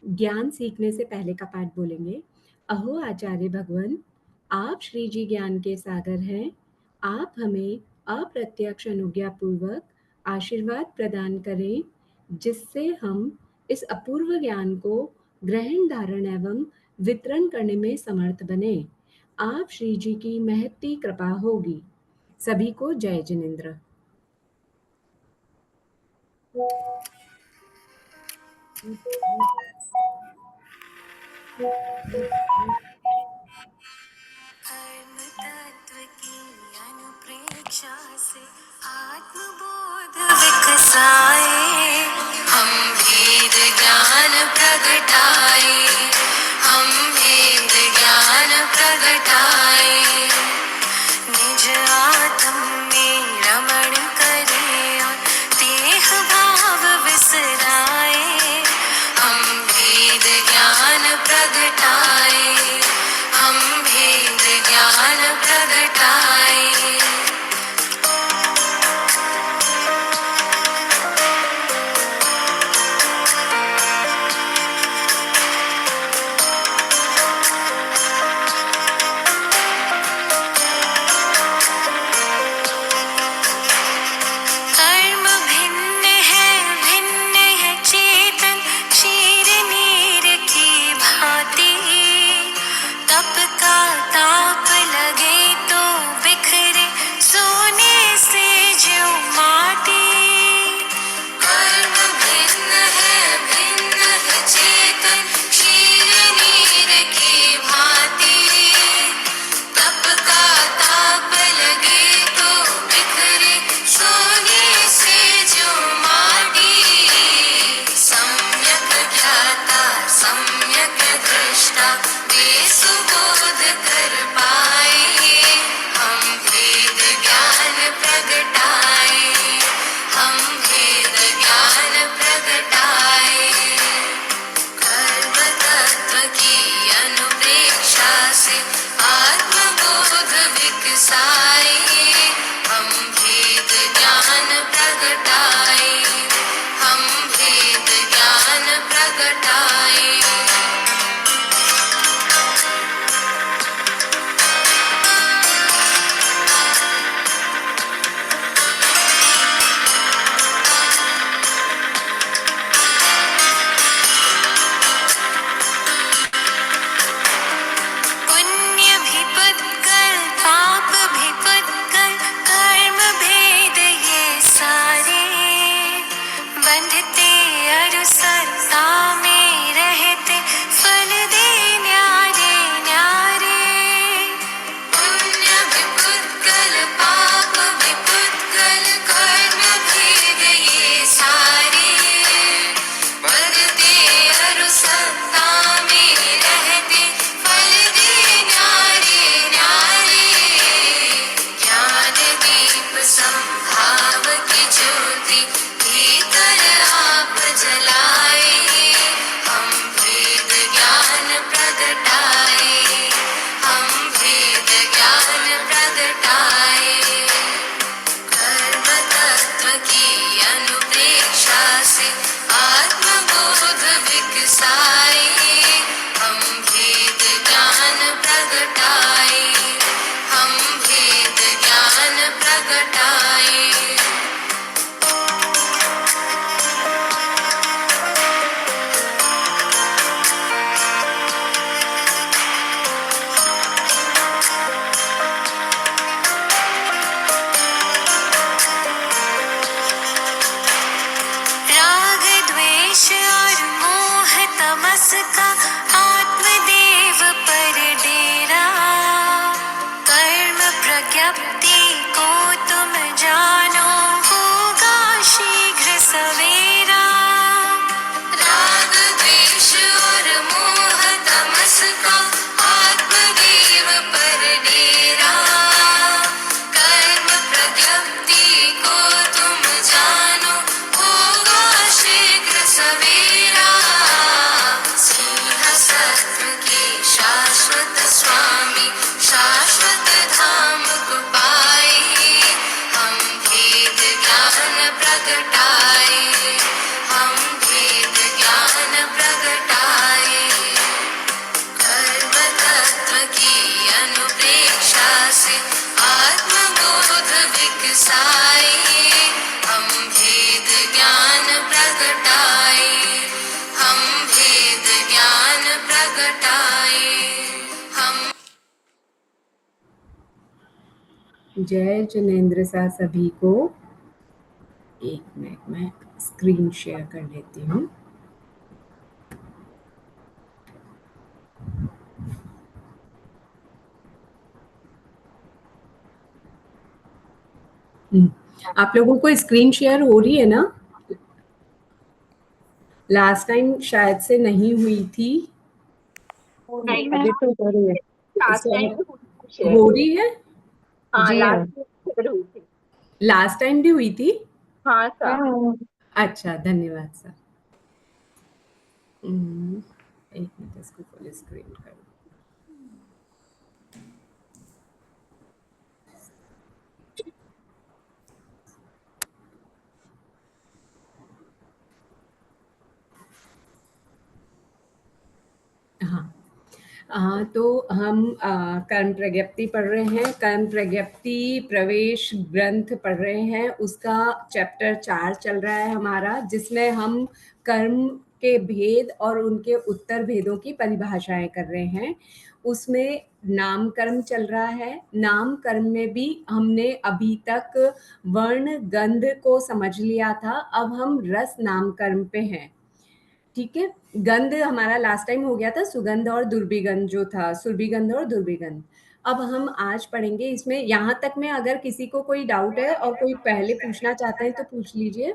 ज्ञान सीखने से पहले का पाठ बोलेंगे। अहो आचार्य भगवन, आप श्री जी ज्ञान के सागर हैं। आप हमें अप्रत्यक्ष अनुज्ञा पूर्वक आशीर्वाद प्रदान करें, जिससे हम इस अपूर्व ज्ञान को ग्रहण, धारण एवं वितरण करने में समर्थ बने। आप श्री जी की महती कृपा होगी। सभी को जय जिनेन्द्र। कर्म तत्व की अनुप्रेक्षा से आत्मबोध विकसाए, हम भेद ज्ञान प्रगटाए, हम भेद ज्ञान प्रगटाए। निज आत्म में रमण करे और देह भाव विसराए, हम भेद ज्ञान प्रगटाए, हम भेद ज्ञान प्रगटाए। कर्म भिन्न है चेतन, क्षीर नीर की भांति। तप का ताप लगे तो बिखरे सोने से ज्यों माटी। कर्म भिन्न है चेतन, क्षीर नीर की भांति। तप का ताप लगे तो बिखरे सोने से जो माटी। सम्यक ज्ञाता सम्यक दृष्टा वे सुबोध कर पाए, हम भेद ज्ञान प्रगटाए, हम भेद ज्ञान प्रगटाए। कर्म तत्व की अनुप्रेक्षा से आत्मबोध विकसाए, हम भेद ज्ञान प्रगटाए, हम भेद ज्ञान प्रगटाए। पुण्य भी पुत्कल पाप भी पुत्कल, कर्म भेद ये सारे। बंधते अरुसत्ता में रहते फल दे न्यारे न्यारे। पुण्य भी पुत्कल पाप भी पुत्कल, कर्म भेद ये सारे। बंधते अरुसत्ता में रहते फल दे न्यारे न्यारे। ज्ञान दीप संभाव की ज्योति भीतर आप जलाए, जय जिनेन्द्र सा सभी को। एक मिनट मैं स्क्रीन शेयर कर लेती हूँ। आप लोगों को स्क्रीन शेयर हो रही है ना? लास्ट टाइम शायद से नहीं हुई थी। नहीं अभी तो हो रही है। इस टाइम हो रही है? जी हाँ। लास्ट टाइम भी हुई थी? हाँ सर। अच्छा, धन्यवाद सर। एक मिनट इसको फुल स्क्रीन कर। तो हम कर्म प्रज्ञप्ति पढ़ रहे हैं। कर्म प्रज्ञप्ति प्रवेश ग्रंथ पढ़ रहे हैं। उसका चैप्टर 4 चल रहा है हमारा, जिसमें हम कर्म के भेद और उनके उत्तर भेदों की परिभाषाएं कर रहे हैं। उसमें नाम कर्म चल रहा है। नाम कर्म में भी हमने अभी तक वर्ण गंध को समझ लिया था। अब हम रस नाम कर्म पे हैं। ठीक है, गंध हमारा लास्ट टाइम हो गया था, सुगंध और दुर्भिगंध जो था, सुरभिगंध और दुर्भिगंध। अब हम आज पढ़ेंगे इसमें। यहाँ तक में अगर किसी को कोई डाउट है और कोई पहले पूछना चाहते हैं तो पूछ लीजिए।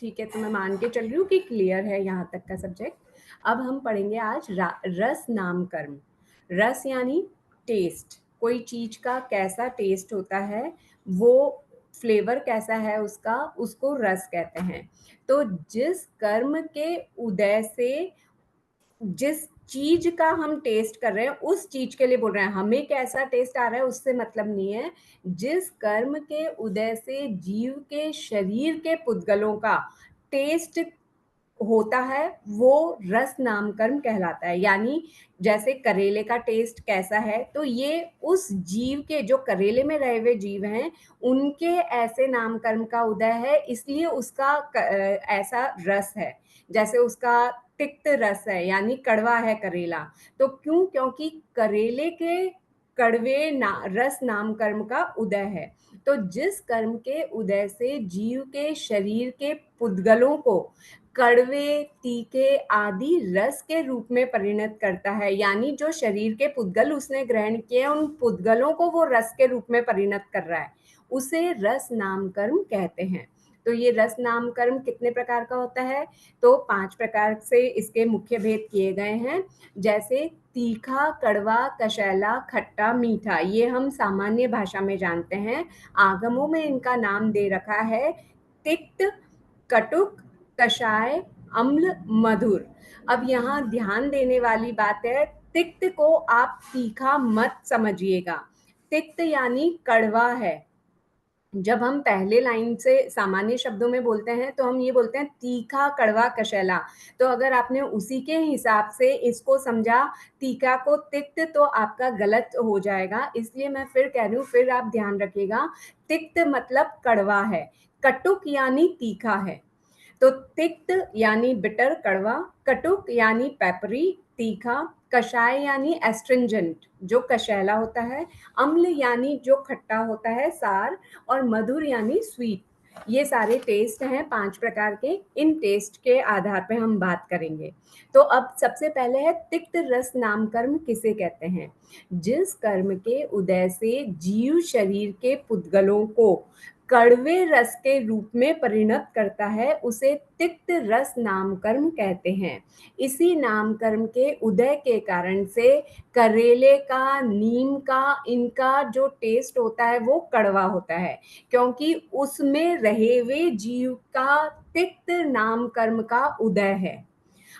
ठीक है, तो मैं मान के चल रही हूँ कि क्लियर है यहाँ तक का सब्जेक्ट। अब हम पढ़ेंगे आज रस नाम कर्म। रस यानी टेस्ट, कोई चीज का कैसा टेस्ट होता है, वो फ्लेवर कैसा है उसका, उसको रस कहते हैं। तो जिस कर्म के उदय से जिस चीज का हम टेस्ट कर रहे हैं उस चीज के लिए बोल रहे हैं। हमें कैसा टेस्ट आ रहा है उससे मतलब नहीं है। जिस कर्म के उदय से जीव के शरीर के पुद्गलों का टेस्ट होता है वो रस नाम कर्म कहलाता है। यानी जैसे करेले का टेस्ट कैसा है, तो ये उस जीव के, जो करेले में रहे हुए जीव हैं, उनके ऐसे नाम कर्म का उदय है, इसलिए उसका ऐसा रस है। जैसे उसका तिक्त रस है, यानी कड़वा है करेला। तो क्यों? क्योंकि करेले के कड़वे रस नाम कर्म का उदय है। तो जिस कर्म के उदय से जीव के शरीर के पुद्गलों को कड़वे, तीखे आदि रस के रूप में परिणत करता है, यानी जो शरीर के पुद्गल उसने ग्रहण किए, उन पुद्गलों को वो रस के रूप में परिणत कर रहा है, उसे रस नाम कर्म कहते हैं। तो ये रस नाम कर्म कितने प्रकार का होता है? तो 5 प्रकार से इसके मुख्य भेद किए गए हैं। जैसे तीखा, कड़वा, कशैला, खट्टा, मीठा, ये हम सामान्य भाषा में जानते हैं। आगमों में इनका नाम दे रखा है तिक्त, कटुक, कषाय, अम्ल, मधुर। अब यहाँ ध्यान देने वाली बात है, तिक्त को आप तीखा मत समझिएगा। तिक्त यानी कड़वा है। जब हम पहले लाइन से सामान्य शब्दों में बोलते हैं तो हम ये बोलते हैं तीखा, कड़वा, कशैला। तो अगर आपने उसी के हिसाब से इसको समझा तीखा को तिक्त, तो आपका गलत हो जाएगा। इसलिए मैं फिर कह रही हूँ, फिर आप ध्यान रखिएगा, तिक्त मतलब कड़वा है, कटुक यानी तीखा है। तो तिक्त यानी बिटर, कड़वा, कटुक यानी पेपरी, तीखा, कषाय यानी एस्ट्रिंजेंट, जो कशैला होता है, अम्ल यानी जो खट्टा होता है, सार, और मधुर यानी स्वीट। ये सारे टेस्ट हैं 5 प्रकार के। इन टेस्ट के आधार पे हम बात करेंगे। तो अब सबसे पहले है तिक्त रस नाम कर्म किसे कहते हैं? जिस कर्म के उदय से जीव शरीर के पुद्गलों को कड़वे रस के रूप में परिणत करता है, उसे तिक्त रस नाम कर्म कहते हैं। इसी नाम कर्म के उदय के कारण से करेले का, नीम का, इनका जो टेस्ट होता है वो कड़वा होता है, क्योंकि उसमें रहे हुए जीव का तिक्त नाम कर्म का उदय है।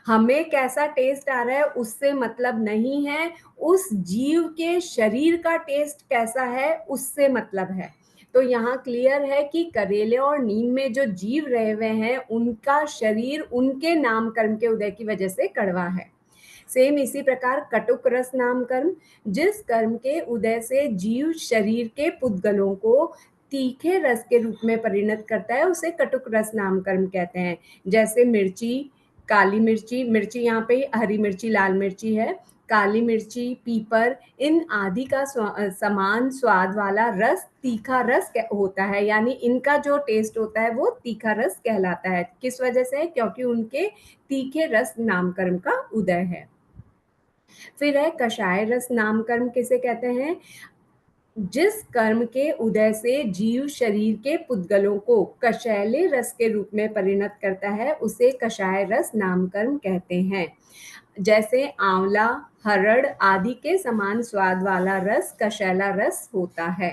हमें कैसा टेस्ट आ रहा है उससे मतलब नहीं है, उस जीव के शरीर का टेस्ट कैसा है उससे मतलब है। तो यहाँ क्लियर है कि करेले और नीम में जो जीव रहे हुए हैं उनका शरीर उनके नाम कर्म के उदय की वजह से कड़वा है। सेम इसी प्रकार कटुक रस नाम कर्म, जिस कर्म के उदय से जीव शरीर के पुद्गलों को तीखे रस के रूप में परिणत करता है, उसे कटुक रस नाम कर्म कहते हैं। जैसे मिर्ची, काली मिर्ची, मिर्ची यहाँ पे हरी मिर्ची, लाल मिर्ची है, काली मिर्ची, पीपर, इन आदि का समान स्वाद वाला रस तीखा रस होता है, यानी इनका जो टेस्ट होता है वो तीखा रस कहलाता है। किस वजह से? क्योंकि उनके तीखे रस नामकरण का उदय है। फिर है कषाय रस नामकरण किसे कहते हैं? जिस कर्म के उदय से जीव शरीर के पुद्गलों को कषैले रस के रूप में परिणत करता है, उसे कषाय रस नामकरण कहते हैं। जैसे आंवला, हरड़ आदि के समान स्वाद वाला रस कषैला रस होता है।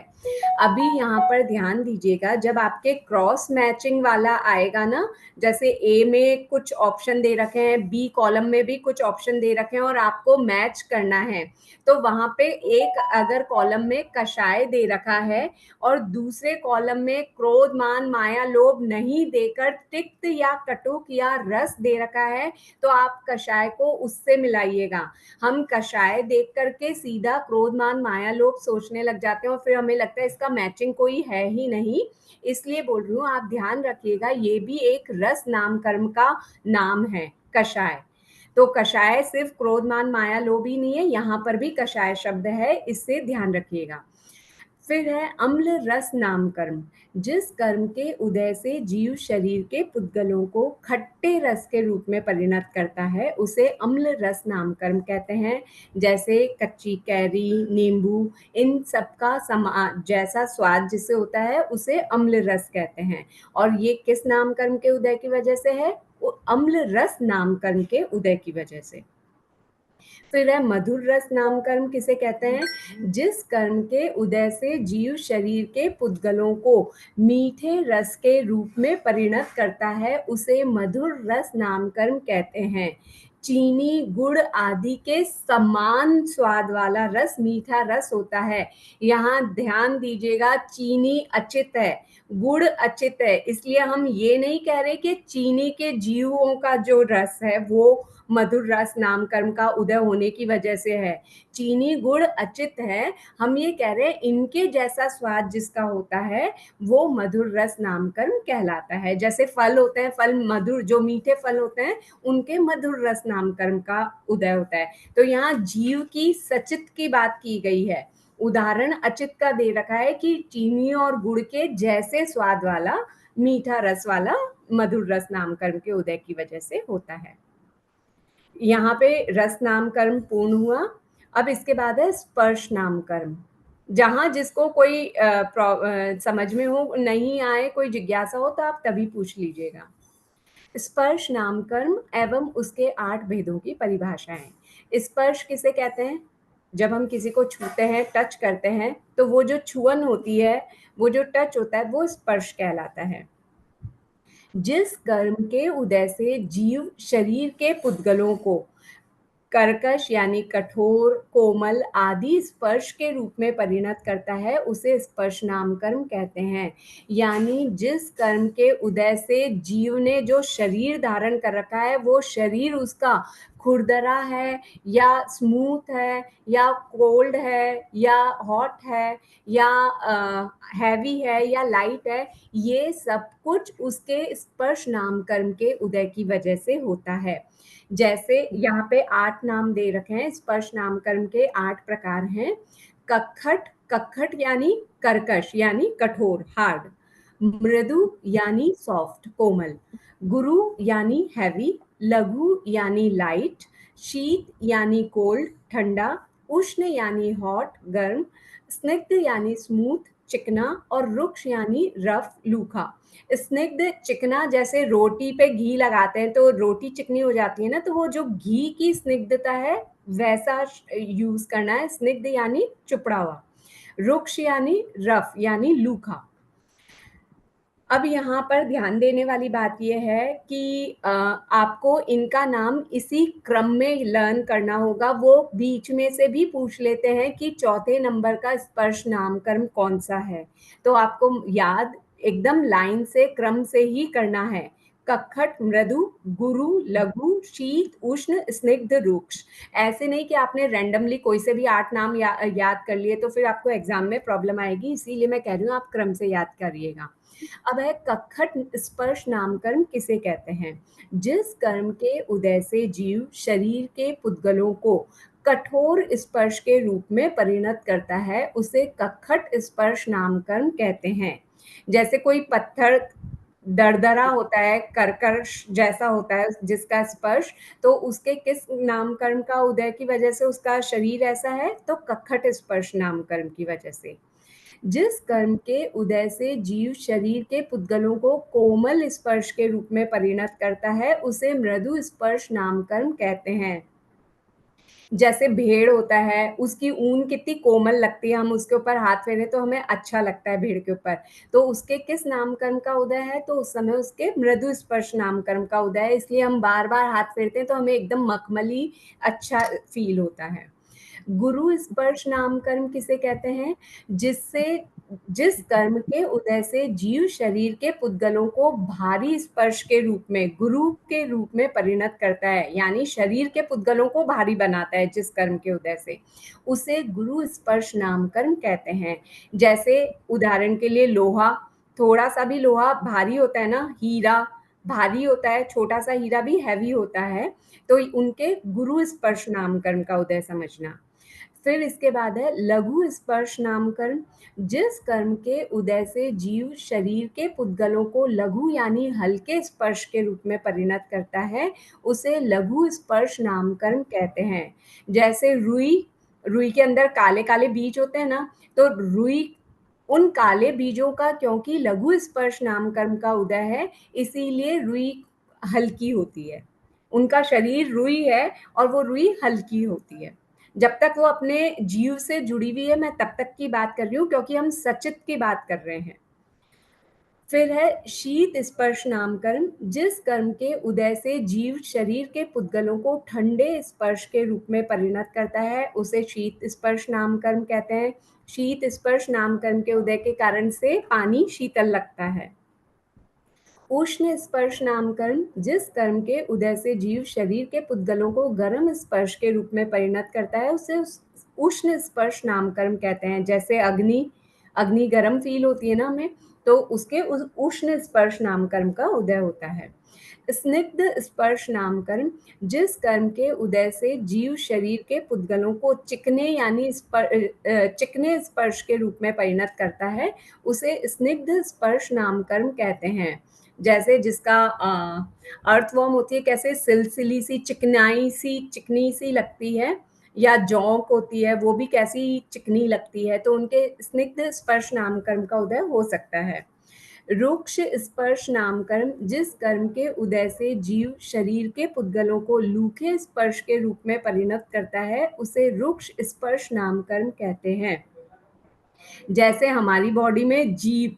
अभी यहाँ पर ध्यान दीजिएगा, जब आपके क्रॉस मैचिंग वाला आएगा ना, जैसे ए में कुछ ऑप्शन दे रखे हैं, बी कॉलम में भी कुछ ऑप्शन दे रखे हैं और आपको मैच करना है, तो वहां पे एक अगर कॉलम में कषाय दे रखा है और दूसरे कॉलम में क्रोध, मान, माया, लोभ नहीं देकर तिक्त या कटुक या रस दे रखा है, तो आप कषाय को उससे मिलाइएगा। हम कषाय देख करके सीधा क्रोध, मान, माया, लोभ सोचने लग जाते हैं और फिर हमें लगता है इसका मैचिंग कोई है ही नहीं, इसलिए बोल रही हूँ, आप ध्यान रखिएगा, ये भी एक रस नामकरण का नाम है, कषाय। तो कषाय सिर्फ क्रोध, मान, माया, लोभ ही नहीं है, यहाँ पर भी कषाय शब्द है, इससे ध्यान रखिएगा। फिर है अम्ल रस नामकरण, जिस कर्म के उदय से जीव शरीर के पुद्गलों को खट्टे रस के रूप में परिणत करता है, उसे अम्ल रस नामकरण कहते हैं। जैसे कच्ची कैरी, नींबू, इन सबका जैसा स्वाद जिससे होता है उसे अम्ल रस कहते हैं। और ये किस नामकरण के उदय की वजह से है? वो अम्ल रस नामकरण के उदय की वजह से। फिर है मधुर रस नामकरण किसे कहते हैं? जिस कर्म के उदय से जीव शरीर के पुद्गलों को मीठे रस के रूप में परिणत करता है, उसे मधुर रस नामकरण कहते हैं। चीनी, गुड़ आदि के समान स्वाद वाला रस मीठा रस होता है। यहाँ ध्यान दीजिएगा, चीनी अचित है, गुड़ अचित है, इसलिए हम ये नहीं कह रहे कि चीनी के जीवों का जो रस है वो मधुर रस नामकरण का उदय होने की वजह से है। चीनी, गुड़ अचित है, हम ये कह रहे हैं इनके जैसा स्वाद जिसका होता है वो मधुर रस नामकरण कहलाता है। जैसे फल होते हैं, फल मधुर, जो मीठे फल होते हैं उनके मधुर रस नामकरण का उदय होता है। तो यहाँ जीव की सचित की बात की गई है, उदाहरण अचित का दे रखा है कि चीनी और गुड़ के जैसे स्वाद वाला मीठा रस वाला मधुर रस नामकरण के उदय की वजह से होता है। यहाँ पे रस नामकरण पूर्ण हुआ। अब इसके बाद है स्पर्श नामकरण, जहां जिसको कोई समझ में हो, नहीं आए, कोई जिज्ञासा हो तो आप तभी पूछ लीजिएगा। स्पर्श नामकरण एवं उसके 8 भेदों की परिभाषाएं। स्पर्श किसे कहते हैं? जब हम किसी को छूते हैं, टच करते हैं, तो वो जो छुअन होती है, वो जो टच होता है, वो स्पर्श कहलाता है। जिस कर्म के उदय से जीव शरीर के पुद्गलों को कर्कश यानी कठोर, कोमल आदि स्पर्श के रूप में परिणत करता है, उसे स्पर्श नामकरण कहते हैं। यानी जिस कर्म के उदय से जीव ने जो शरीर धारण कर रखा है, वो शरीर उसका खुरदरा है या स्मूथ है या कोल्ड है या हॉट है या हैवी है या लाइट है, ये सब कुछ उसके स्पर्श नामकरण के उदय की वजह से होता है। जैसे यहाँ पे 8 नाम दे रखे हैं, स्पर्श नामकरण के 8 प्रकार हैं। कखट, कखट यानी कर्कश यानी कठोर, हार्ड। मृदु यानी सॉफ्ट, कोमल। गुरु यानी हैवी। लघु यानी लाइट। शीत यानी कोल्ड, ठंडा। उष्ण यानी हॉट, गर्म। स्निग्ध यानी स्मूथ, चिकना। और रुक्ष यानी रफ, लूखा। स्निग्ध, चिकना, जैसे रोटी पे घी लगाते हैं तो रोटी चिकनी हो जाती है ना, तो वो जो घी की स्निग्धता है वैसा यूज करना है। स्निग्ध यानी चुपड़ा हुआ। रुक्ष यानी रफ यानी लूखा। अब यहाँ पर ध्यान देने वाली बात यह है कि आपको इनका नाम इसी क्रम में लर्न करना होगा। वो बीच में से भी पूछ लेते हैं कि चौथे नंबर का स्पर्श नामकरण कौन सा है, तो आपको याद एकदम लाइन से, क्रम से ही करना है। कखट, मृदु, गुरु, लघु, शीत, उष्ण, स्निग्ध, रुक्ष। ऐसे नहीं कि आपने रैंडमली कोई से भी 8 नाम याद कर लिए तो फिर आपको एग्ज़ाम में प्रॉब्लम आएगी, इसीलिए मैं कह रही हूँ आप क्रम से याद करिएगा। अब है कखट स्पर्श नामकरण किसे कहते हैं? जिस कर्म के उदय से जीव शरीर के पुद्गलों को कठोर स्पर्श के रूप में परिणत करता है, उसे कखट स्पर्श नामकरण कहते हैं। जैसे कोई पत्थर दरदरा होता है, कर्कश जैसा होता है जिसका स्पर्श, तो उसके किस नामकरण का उदय की वजह से उसका शरीर ऐसा है? तो कखट स्पर्श नामकरण की वजह से। जिस कर्म के उदय से जीव शरीर के पुद्गलों को कोमल स्पर्श के रूप में परिणत करता है, उसे मृदु स्पर्श नामकरण कहते हैं। जैसे भेड़ होता है, उसकी ऊन कितनी कोमल लगती है, हम उसके ऊपर हाथ फेरें तो हमें अच्छा लगता है भेड़ के ऊपर, तो उसके किस नामकरण का उदय है? तो उस समय उसके मृदु स्पर्श नामकरण का उदय है, इसलिए हम बार-बार हाथ फेरते हैं तो हमें एकदम मखमली अच्छा फ़ील होता है। गुरु स्पर्श नामकरण किसे कहते हैं? जिस कर्म के उदय से जीव शरीर के पुद्गलों को भारी स्पर्श के रूप में, गुरु के रूप में परिणत करता है, यानी शरीर के पुद्गलों को भारी बनाता है जिस कर्म के उदय से, उसे गुरु स्पर्श नामकरण कहते हैं। जैसे उदाहरण के लिए लोहा, थोड़ा-सा भी लोहा भारी होता है ना, हीरा भारी होता है, छोटा-सा हीरा भी हेवी होता है, तो उनके गुरु स्पर्श नामकरण का उदय समझना। फिर इसके बाद है लघु स्पर्श नामकरण। जिस कर्म के उदय से जीव शरीर के पुद्गलों को लघु यानी हल्के स्पर्श के रूप में परिणत करता है, उसे लघु स्पर्श नामकरण कहते हैं। जैसे रुई, रुई के अंदर काले-काले बीज होते हैं ना, तो रुई उन काले बीजों का क्योंकि लघु स्पर्श नामकरण का उदय है, इसीलिए रुई हल्की होती है। उनका शरीर रुई है और वो रुई हल्की होती है। जब तक वो अपने जीव से जुड़ी हुई है, मैं तब तक की बात कर रही हूँ क्योंकि हम सचित की बात कर रहे हैं। फिर है शीत स्पर्श नामकरण। जिस कर्म के उदय से जीव शरीर के पुद्गलों को ठंडे स्पर्श के रूप में परिणत करता है, उसे शीत स्पर्श नामकरण कहते हैं। शीत स्पर्श नामकरण के उदय के कारण से पानी शीतल लगता है। उष्ण स्पर्श नामकरण। जिस कर्म के उदय से जीव शरीर के पुद्गलों को गर्म स्पर्श के रूप में परिणत करता है, उसे उष्ण स्पर्श नामकरण कहते हैं। जैसे अग्नि, अग्नि गर्म फील होती है ना हमें, तो उसके उष्ण स्पर्श नामकरण का उदय होता है। स्निग्ध स्पर्श नामकरण। जिस कर्म के उदय से जीव शरीर के पुद्गलों को चिकने यानी चिकने स्पर्श के रूप में परिणत करता है, उसे स्निग्ध स्पर्श नामकरण कहते हैं। जैसे जिसका अर्थवर्म होती है, कैसे सिलसिली सी चिकनाई सी चिकनी सी लगती है, या जौंक होती है वो भी कैसी चिकनी लगती है, तो उनके स्निग्ध स्पर्श नामकरण का उदय हो सकता है। रुक्ष स्पर्श नामकरण। जिस कर्म के उदय से जीव शरीर के पुद्गलों को लूखे स्पर्श के रूप में परिणत करता है, उसे रुक्ष स्पर्श नामकरण कहते हैं। जैसे हमारी बॉडी में जीभ,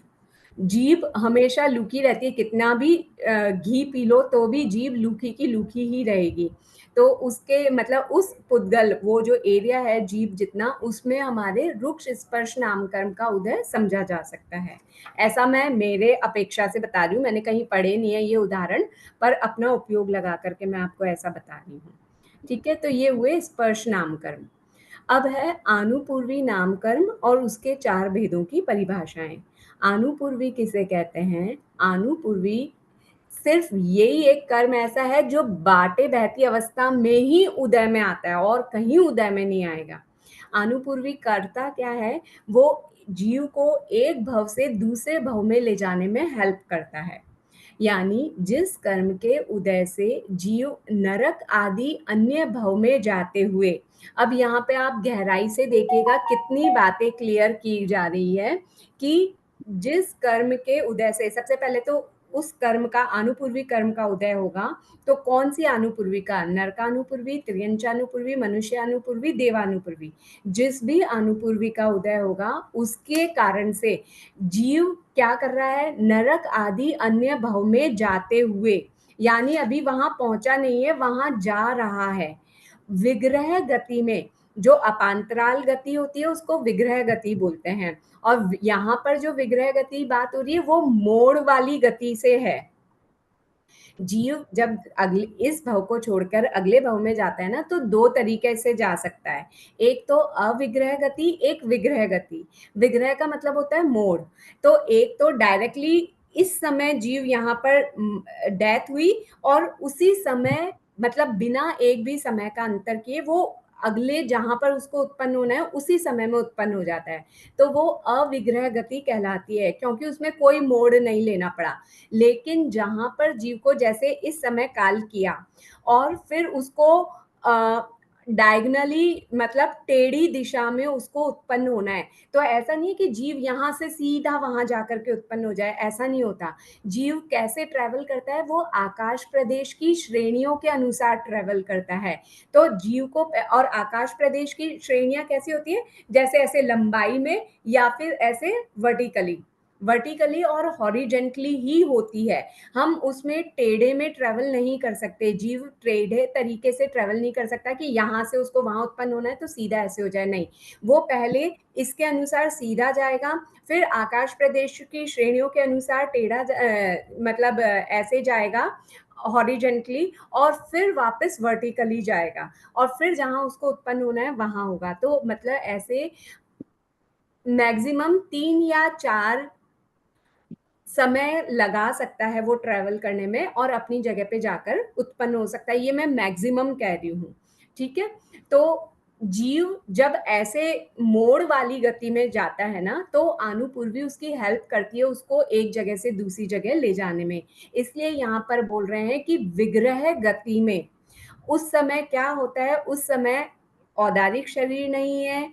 जीभ हमेशा लूकी रहती है, कितना भी घी पी लो तो भी जीभ लूकी की लूकी ही रहेगी। तो उसके मतलब उस पुद्गल, वो जो एरिया है जीभ जितना, उसमें हमारे रुक्ष स्पर्श नामकरण का उदय समझा जा सकता है। ऐसा मैं मेरे अपेक्षा से बता रही हूँ, मैंने कहीं पढ़े नहीं है ये उदाहरण, पर अपना उपयोग लगा करके मैं आपको ऐसा बता रही हूँ। ठीक है, तो ये हुए स्पर्श नामकरण। अब है आनुपूर्वी नामकरण और उसके 4 भेदों की परिभाषाएं। आनुपूर्वी किसे कहते हैं? आनुपूर्वी सिर्फ यही एक कर्म ऐसा है जो बाटे बहती अवस्था में ही उदय में आता है और कहीं उदय में नहीं आएगा। आनुपूर्वी कर्ता क्या है? वो जीव को एक भव से दूसरे भव में ले जाने में हेल्प करता है। यानी जिस कर्म के उदय से जीव नरक आदि अन्य भव में जाते हुए, अब यहाँ पे आप गहराई से देखिएगा कितनी बातें क्लियर की जा रही है कि जिस कर्म के उदय से, सबसे पहले तो उस कर्म का आनुपूर्वी कर्म का उदय होगा, तो कौन सी आनुपूर्वी का? नरकानुपूर्वी, त्रियंचानुपूर्वी, मनुष्यानुपूर्वी, देवानुपूर्वी। जिस भी आनुपूर्वी का उदय होगा उसके कारण से जीव क्या कर रहा है? नरक आदि अन्य भव में जाते हुए, यानी अभी वहां पहुंचा नहीं है, वहां जा रहा है। विग्रह गति में, जो अपांतराल गति होती है उसको विग्रह गति बोलते हैं, और यहाँ पर जो विग्रह गति बात हो रही है वो मोड़ वाली गति से है। जीव जब अगले इस भव को छोड़कर अगले भव में जाता है ना, तो 2 तरीके से जा सकता है। एक तो अविग्रह गति, एक विग्रह गति। विग्रह का मतलब होता है मोड़। तो एक तो डायरेक्टली इस समय जीव यहाँ पर डेथ हुई और उसी समय मतलब बिना एक भी समय का अंतर किए वो अगले जहाँ पर उसको उत्पन्न होना है उसी समय में उत्पन्न हो जाता है। तो वो अविग्रह गति कहलाती है, क्योंकि उसमें कोई मोड़ नहीं लेना पड़ा। लेकिन जहाँ पर जीव को जैसे इस समय काल किया और फिर उसको डायगनली मतलब टेढ़ी दिशा में उसको उत्पन्न होना है, तो ऐसा नहीं है कि जीव यहाँ से सीधा वहाँ जाकर के उत्पन्न हो जाए, ऐसा नहीं होता। जीव कैसे ट्रैवल करता है, वो आकाश प्रदेश की श्रेणियों के अनुसार ट्रैवल करता है। तो जीव को और आकाश प्रदेश की श्रेणियाँ कैसी होती है, जैसे ऐसे लंबाई में या फिर ऐसे वर्टिकली वर्टिकली और हॉरिजेंटली ही होती है। हम उसमें टेढ़े में ट्रैवल नहीं कर सकते। जीव टेढ़े तरीके से ट्रैवल नहीं कर सकता कि यहाँ से उसको वहाँ उत्पन्न होना है तो सीधा ऐसे हो जाए, नहीं। वो पहले इसके अनुसार सीधा जाएगा, फिर आकाश प्रदेश की श्रेणियों के अनुसार टेढ़ा मतलब ऐसे जाएगा हॉरिजेंटली और फिर वापस वर्टिकली जाएगा और फिर जहाँ उसको उत्पन्न होना है वहाँ होगा। तो मतलब ऐसे मैक्सिमम 3 या 4 समय लगा सकता है वो ट्रैवल करने में और अपनी जगह पे जाकर उत्पन्न हो सकता है। ये मैं मैक्सिमम कह रही हूँ, ठीक है? तो जीव जब ऐसे मोड़ वाली गति में जाता है ना, तो आनुपूर्वी उसकी हेल्प करती है उसको एक जगह से दूसरी जगह ले जाने में। इसलिए यहाँ पर बोल रहे हैं कि विग्रह गति में उस समय क्या होता है, उस समय औदारिक शरीर नहीं है,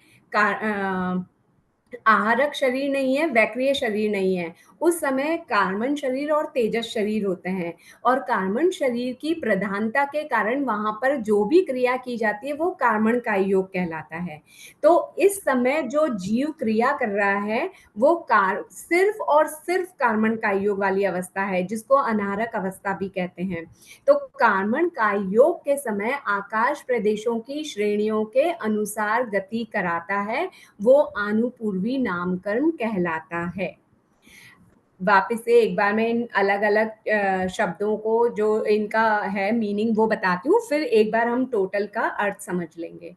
आहारक शरीर नहीं है, वैक्रिय शरीर नहीं है। उस समय कार्बन शरीर और तेजस शरीर होते हैं और कार्बन शरीर की प्रधानता के कारण वहाँ पर जो भी क्रिया की जाती है वो कार्बन का योग कहलाता है। तो इस समय जो जीव क्रिया कर रहा है वो सिर्फ और सिर्फ कार्बन का योग वाली अवस्था है, जिसको अनारक अवस्था भी कहते हैं। तो कार्बन का योग के समय आकाश प्रदेशों की श्रेणियों के अनुसार गति कराता है, वो आनुपूर्वी नामकरण कहलाता है। वापस से एक बार मैं इन अलग-अलग शब्दों को जो इनका है मीनिंग वो बताती हूँ, फिर एक बार हम टोटल का अर्थ समझ लेंगे।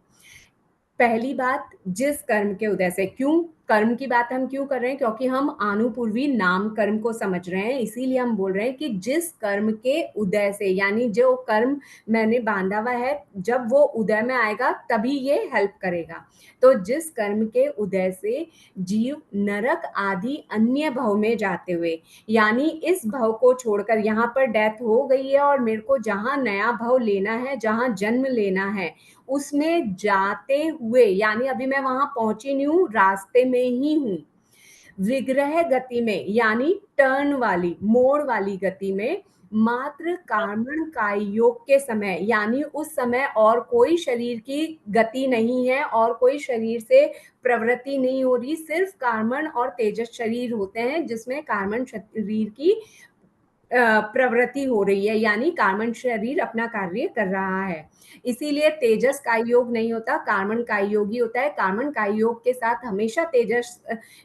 पहली बात, जिस कर्म के उदय से, क्यों कर्म की बात हम क्यों कर रहे हैं, क्योंकि हम आनुपूर्वी नाम कर्म को समझ रहे हैं, इसीलिए हम बोल रहे हैं कि जिस कर्म के उदय से, यानी जो कर्म मैंने बांधा हुआ है जब वो उदय में आएगा तभी ये हेल्प करेगा। तो जिस कर्म के उदय से जीव नरक आदि अन्य भव में जाते हुए, यानी इस भव को छोड़कर यहाँ पर डेथ हो गई है और मेरे को जहाँ नया भव लेना है, जहाँ जन्म लेना है, उसमें जाते हुए, यानी अभी मैं वहां पहुंची नहीं हूँ, रास्ते में ही हूँ। विग्रह गति में यानी टर्न वाली मोड़ वाली गति में मात्र कार्बन काय योग के समय, यानी उस समय और कोई शरीर की गति नहीं है और कोई शरीर से प्रवृत्ति नहीं हो रही, सिर्फ कार्बन और तेजस शरीर होते हैं जिसमें कार्बन शरीर की प्रवृत्ति हो रही है, यानी कार्बन शरीर अपना कार्य कर रहा है। इसीलिए तेजस काय योग नहीं होता, कार्बन काय योग ही होता है। कार्बन काय योग के साथ हमेशा तेजस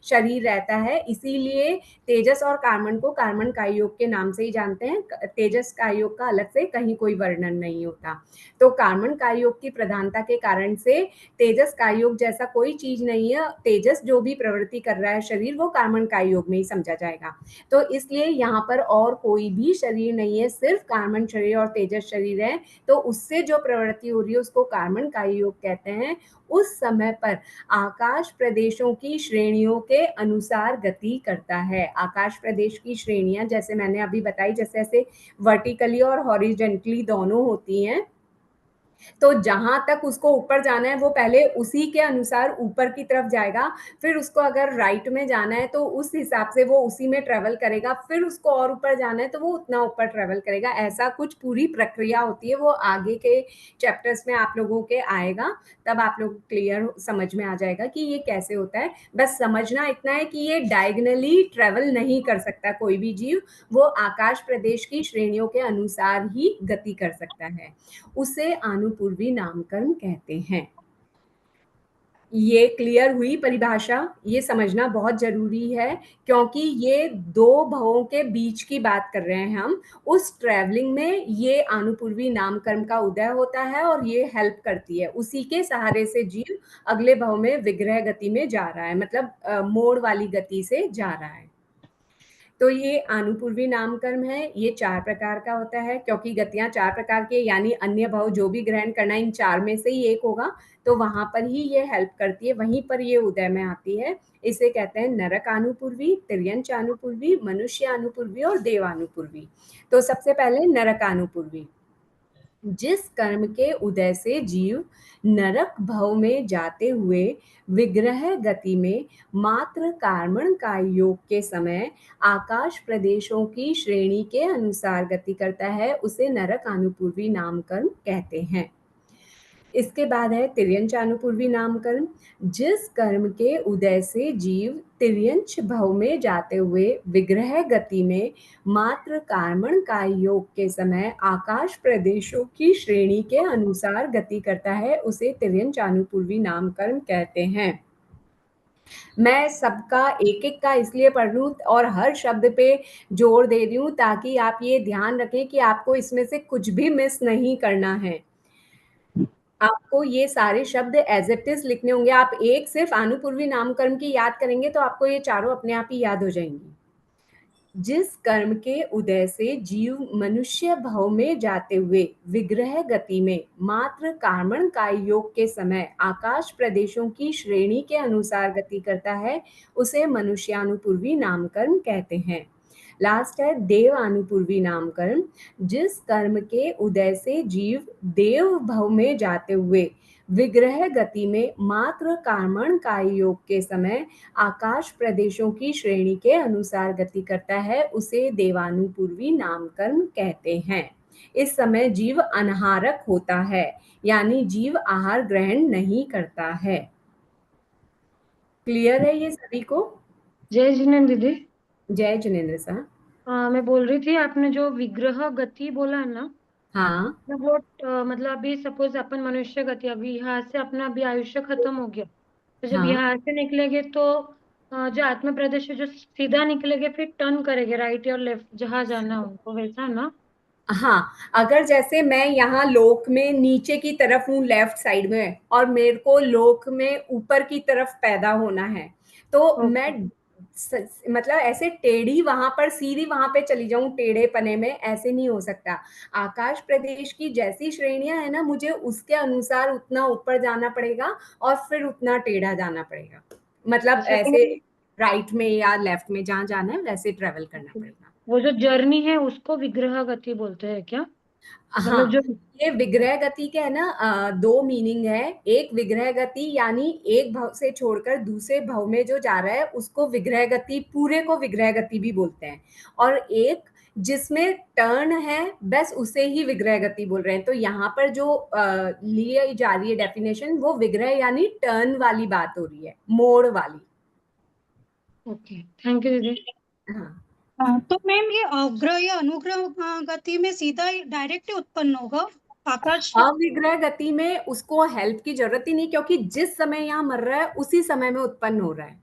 शरीर रहता है, इसीलिए तेजस और कार्बन को कार्बन काय योग के नाम से ही जानते हैं। तेजस काय योग का अलग से कहीं कोई वर्णन नहीं होता। तो कार्बन काय योग की प्रधानता के कारण से तेजस काय योग जैसा कोई चीज नहीं है। तेजस जो भी प्रवृत्ति कर रहा है शरीर, वो कार्बन काय योग में ही समझा जाएगा। तो इसलिए यहाँ पर और कोई भी शरीर नहीं है, सिर्फ कार्बन शरीर और तेजस शरीर है। तो उससे जो प्रवृत्ति हो रही है उसको कार्बन काय योग कहते हैं। उस समय पर आकाश प्रदेशों की श्रेणियों के अनुसार गति करता है। आकाश प्रदेश की श्रेणियां जैसे मैंने अभी बताई, जैसे ऐसे वर्टिकली और हॉरिजेंटली दोनों होती हैं। तो जहाँ तक उसको ऊपर जाना है वो पहले उसी के अनुसार ऊपर की तरफ जाएगा, फिर उसको अगर राइट में जाना है तो उस हिसाब से वो उसी में ट्रैवल करेगा, फिर उसको और ऊपर जाना है तो वो उतना ऊपर ट्रैवल करेगा। ऐसा कुछ पूरी प्रक्रिया होती है, वो आगे के चैप्टर्स में आप लोगों के आएगा, तब आप लोग क्लियर समझ में आ जाएगा कि ये कैसे होता है। बस समझना इतना है कि ये डायगनली ट्रैवल नहीं कर सकता कोई भी जीव, वो आकाश प्रदेश की श्रेणियों के अनुसार ही गति कर सकता है। उसे आनुपूर्वी नामकरण कहते हैं। ये क्लियर हुई परिभाषा, ये समझना बहुत ज़रूरी है क्योंकि ये 2 भवों के बीच की बात कर रहे हैं हम। उस ट्रैवलिंग में ये आनुपूर्वी नामकर्म का उदय होता है और ये हेल्प करती है। उसी के सहारे से जीव अगले भव में विग्रह गति में जा रहा है, मतलब मोड़ वाली गति से जा रहा है। तो ये आनुपूर्वी नामकर्म है, ये 4 प्रकार का होता है क्योंकि गतियाँ 4 प्रकार की है, यानी अन्य भव जो भी ग्रहण करना है इन 4 में से ही एक होगा, तो वहाँ पर ही ये हेल्प करती है, वहीं पर ये उदय में आती है। इसे कहते हैं नरक आनुपूर्वी, तिर्यंच आनुपूर्वी, मनुष्य आनुपूर्वी और देव आनुपूर्वी। तो सबसे पहले नरक आनुपूर्वी। जिस कर्म के उदय से जीव नरक भव में जाते हुए विग्रह गति में मात्र कार्मण का योग के समय आकाश प्रदेशों की श्रेणी के अनुसार गति करता है, उसे नरक आनुपूर्वी नामकर्म कहते हैं। इसके बाद है तिर्यंच आनुपूर्वी नामकर्म। जिस कर्म के उदय से जीव तिर्यंच भव में जाते हुए विग्रह गति में मात्र कार्मण का योग के समय आकाश प्रदेशों की श्रेणी के अनुसार गति करता है, उसे तिर्यंच आनुपूर्वी नामकर्म कहते हैं। मैं सबका एक-एक का इसलिए पढ़ रही हूँ और हर शब्द पे जोर दे रही हूँ ताकि आप ये ध्यान रखें कि आपको इसमें से कुछ भी मिस नहीं करना है। आपको ये सारे शब्द एज़ इट इज़ लिखने होंगे। आप एक सिर्फ़ आनुपूर्वी नामकर्म की याद करेंगे तो आपको ये चारों अपने आप ही याद हो जाएँगी। जिस कर्म के उदय से जीव मनुष्य भव में जाते हुए विग्रह गति में मात्र कार्मण काय योग के समय आकाश प्रदेशों की श्रेणी के अनुसार गति करता है, उसे मनुष्यानुपूर्वी नामकर्म कहते हैं। लास्ट है देव अनुपूर्वी नामकर्म। जिस कर्म के उदय से जीव देव भव में जाते हुए विग्रह गति में मात्र कार्मण काय योग के समय आकाश प्रदेशों की श्रेणी के अनुसार गति करता है, उसे देवानुपूर्वी नामकर्म कहते हैं। इस समय जीव अनाहारक होता है, यानी जीव आहार ग्रहण नहीं करता है। क्लियर है ये सभी को? जय जिनेन्द्र दीदी। जय जिनेन्द्र साहब। मैं बोल रही थी, आपने जो विग्रह गति बोला है ना, हाँ वो मतलब अभी सपोज अपन मनुष्य गति, अभी यहाँ से अपना अभी आयुष्य खत्म हो गया, तो जब हाँ यहाँ से निकलेंगे तो जो आत्म प्रदेश है जो सीधा निकलेंगे फिर टर्न करेंगे राइट और लेफ्ट जहाँ जाना हो, तो वैसा ना? हाँ, अगर जैसे मैं यहाँ लोक में नीचे की तरफ हूँ लेफ्ट साइड में और मेरे को लोक में ऊपर की तरफ पैदा होना है, तो मैं मतलब ऐसे टेढ़ी वहां पर सीधी वहां पे चली जाऊं टेढ़े पने में, ऐसे नहीं हो सकता। आकाश प्रदेश की जैसी श्रेणियां है ना, मुझे उसके अनुसार उतना ऊपर जाना पड़ेगा और फिर उतना टेढ़ा जाना पड़ेगा, मतलब अच्छा, ऐसे राइट में या लेफ्ट में जहां जाना है वैसे ट्रेवल करना पड़ेगा। वो जो जर्नी है उसको विग्रह गति बोलते हैं क्या? मतलब हाँ, जो ये विग्रह गति के है ना 2 मीनिंग है। एक विग्रह गति यानी एक भव से छोड़कर दूसरे भव में जो जा रहा है उसको विग्रह गति, पूरे को विग्रह गति भी बोलते हैं। और एक जिसमें टर्न है बस उसे ही विग्रह गति बोल रहे हैं। तो यहाँ पर जो ली जा रही है डेफिनेशन वो विग्रह यानी टर्न वाली बात हो रही है, मोड़ वाली। ओके, थैंक यू दीदी। हाँ, तो मैम ये अवग्रह या अनुग्रह गति में सीधा डायरेक्ट उत्पन्न होगा आकाश? अविग्रह गति में उसको हेल्प की जरूरत ही नहीं क्योंकि जिस समय यहाँ मर रहा है उसी समय में उत्पन्न हो रहा है,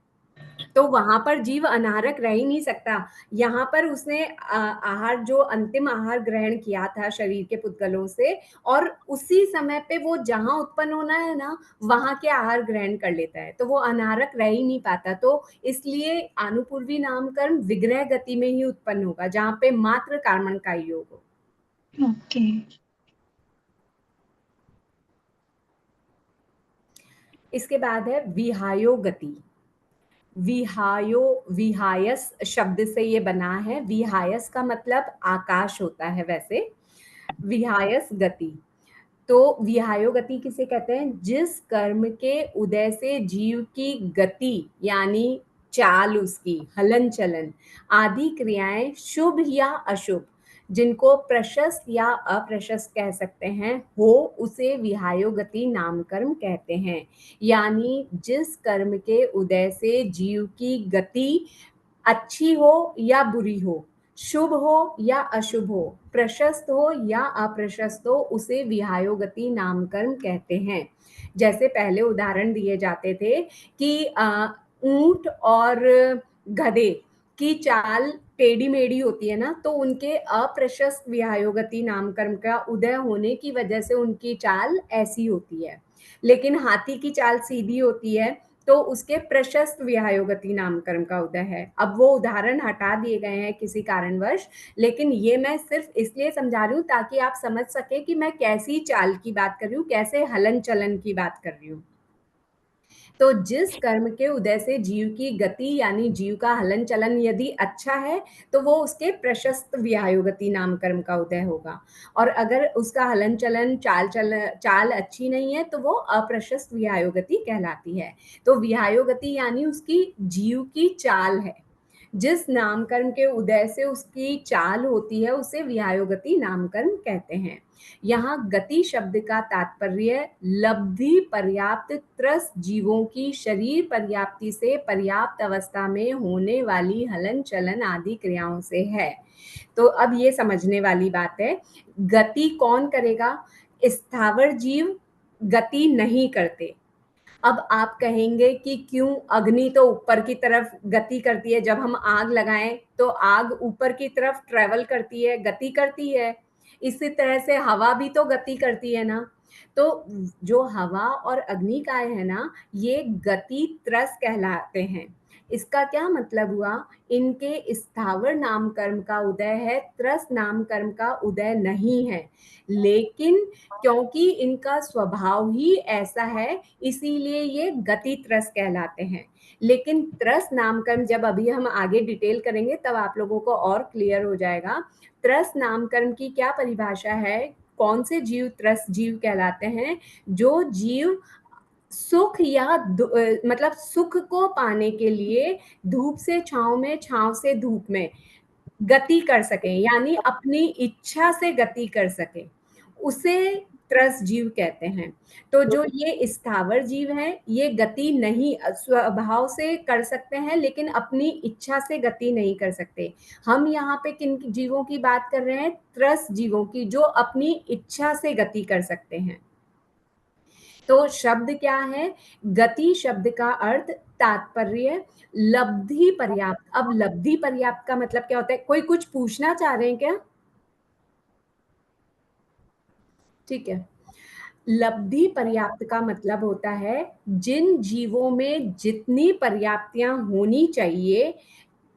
तो वहां पर जीव अनारक रह ही नहीं सकता। यहाँ पर उसने आहार जो अंतिम आहार ग्रहण किया था शरीर के पुद्गलों से, और उसी समय पे वो जहां उत्पन्न होना है ना वहां के आहार ग्रहण कर लेता है, तो वो अनारक रह ही नहीं पाता। तो इसलिए आनुपूर्वी नामकर्म विग्रह गति में ही उत्पन्न होगा जहां पे मात्र कार्मण का योग हो। ओके। इसके बाद है विहायो गति। विहायो, विहायस शब्द से ये बना है। विहायस का मतलब आकाश होता है वैसे, विहायस गति। तो विहायो गति किसे कहते हैं? जिस कर्म के उदय से जीव की गति यानी चाल, उसकी हलन चलन आदि क्रियाएं शुभ या अशुभ, जिनको प्रशस्त या अप्रशस्त कह सकते हैं, हो उसे विहायो गति नामकर्म कहते हैं। यानी जिस कर्म के उदय से जीव की गति अच्छी हो या बुरी हो, शुभ हो या अशुभ हो, प्रशस्त हो या अप्रशस्त हो, उसे विहायोगति नामकरण कहते हैं। जैसे पहले उदाहरण दिए जाते थे कि ऊंट और गधे की चाल टेढ़ी मेढ़ी होती है ना, तो उनके अप्रशस्त विहायोगति नामकरण का उदय होने की वजह से उनकी चाल ऐसी होती है। लेकिन हाथी की चाल सीधी होती है, तो उसके प्रशस्त विहायोगति नामकरण का उदय है। अब वो उदाहरण हटा दिए गए हैं किसी कारणवश, लेकिन ये मैं सिर्फ इसलिए समझा रही हूँ ताकि आप समझ सके कि मैं कैसी चाल की बात कर रही हूँ, कैसे हलन चलन की बात कर रही हूँ। तो जिस कर्म के उदय से जीव की गति यानी जीव का हलन चलन यदि अच्छा है, तो वो उसके प्रशस्त विहायोगति नाम कर्म का उदय होगा, और अगर उसका हलन चलन चाल अच्छी नहीं है, तो वो अप्रशस्त विहायोगति कहलाती है। तो विहायोगति यानी उसकी जीव की चाल है। जिस नामकर्म के उदय से उसकी चाल होती है, उसे विहायोगति नामकर्म कहते हैं। यहाँ गति शब्द का तात्पर्य लब्धि पर्याप्त त्रस्त जीवों की शरीर पर्याप्ति से पर्याप्त अवस्था में होने वाली हलन चलन आदि क्रियाओं से है। तो अब ये समझने वाली बात है, गति कौन करेगा? स्थावर जीव गति नहीं करते। अब आप कहेंगे कि क्यों? अग्नि तो ऊपर की तरफ गति करती है, जब हम आग लगाएं तो आग ऊपर की तरफ ट्रेवल करती है, गति करती है। इसी तरह से हवा भी तो गति करती है ना। तो जो हवा और अग्निकाय है ना, ये गति त्रस कहलाते हैं। इसका क्या मतलब हुआ? इनके स्थावर नाम कर्म का उदय है, त्रस नाम कर्म का उदय नहीं है। लेकिन क्योंकि इनका स्वभाव ही ऐसा है, इसीलिए ये गति त्रस कहलाते हैं। लेकिन त्रस नामकर्म जब अभी हम आगे डिटेल करेंगे, तब आप लोगों को और क्लियर हो जाएगा। त्रस नामकर्म की क्या परिभाषा है? कौन से जीव त्रस जीव कहलाते हैं? जो जीव सुख या मतलब सुख को पाने के लिए धूप से छांव में, छांव से धूप में गति कर सके, यानी अपनी इच्छा से गति कर सके, उसे त्रस जीव कहते हैं। तो जो ये स्थावर जीव हैं, ये गति नहीं स्वभाव से कर सकते हैं, लेकिन अपनी इच्छा से गति नहीं कर सकते। हम यहाँ पे किन जीवों की बात कर रहे हैं? त्रस जीवों की, जो अपनी इच्छा से गति कर सकते हैं। तो शब्द क्या है? गति शब्द का अर्थ तात्पर्य लब्धि पर्याप्त। अब लब्धि पर्याप्त का मतलब क्या होता है? कोई कुछ पूछना चाह रहे हैं क्या? ठीक है। लब्धि पर्याप्त का मतलब होता है जिन जीवों में जितनी पर्याप्तियां होनी चाहिए,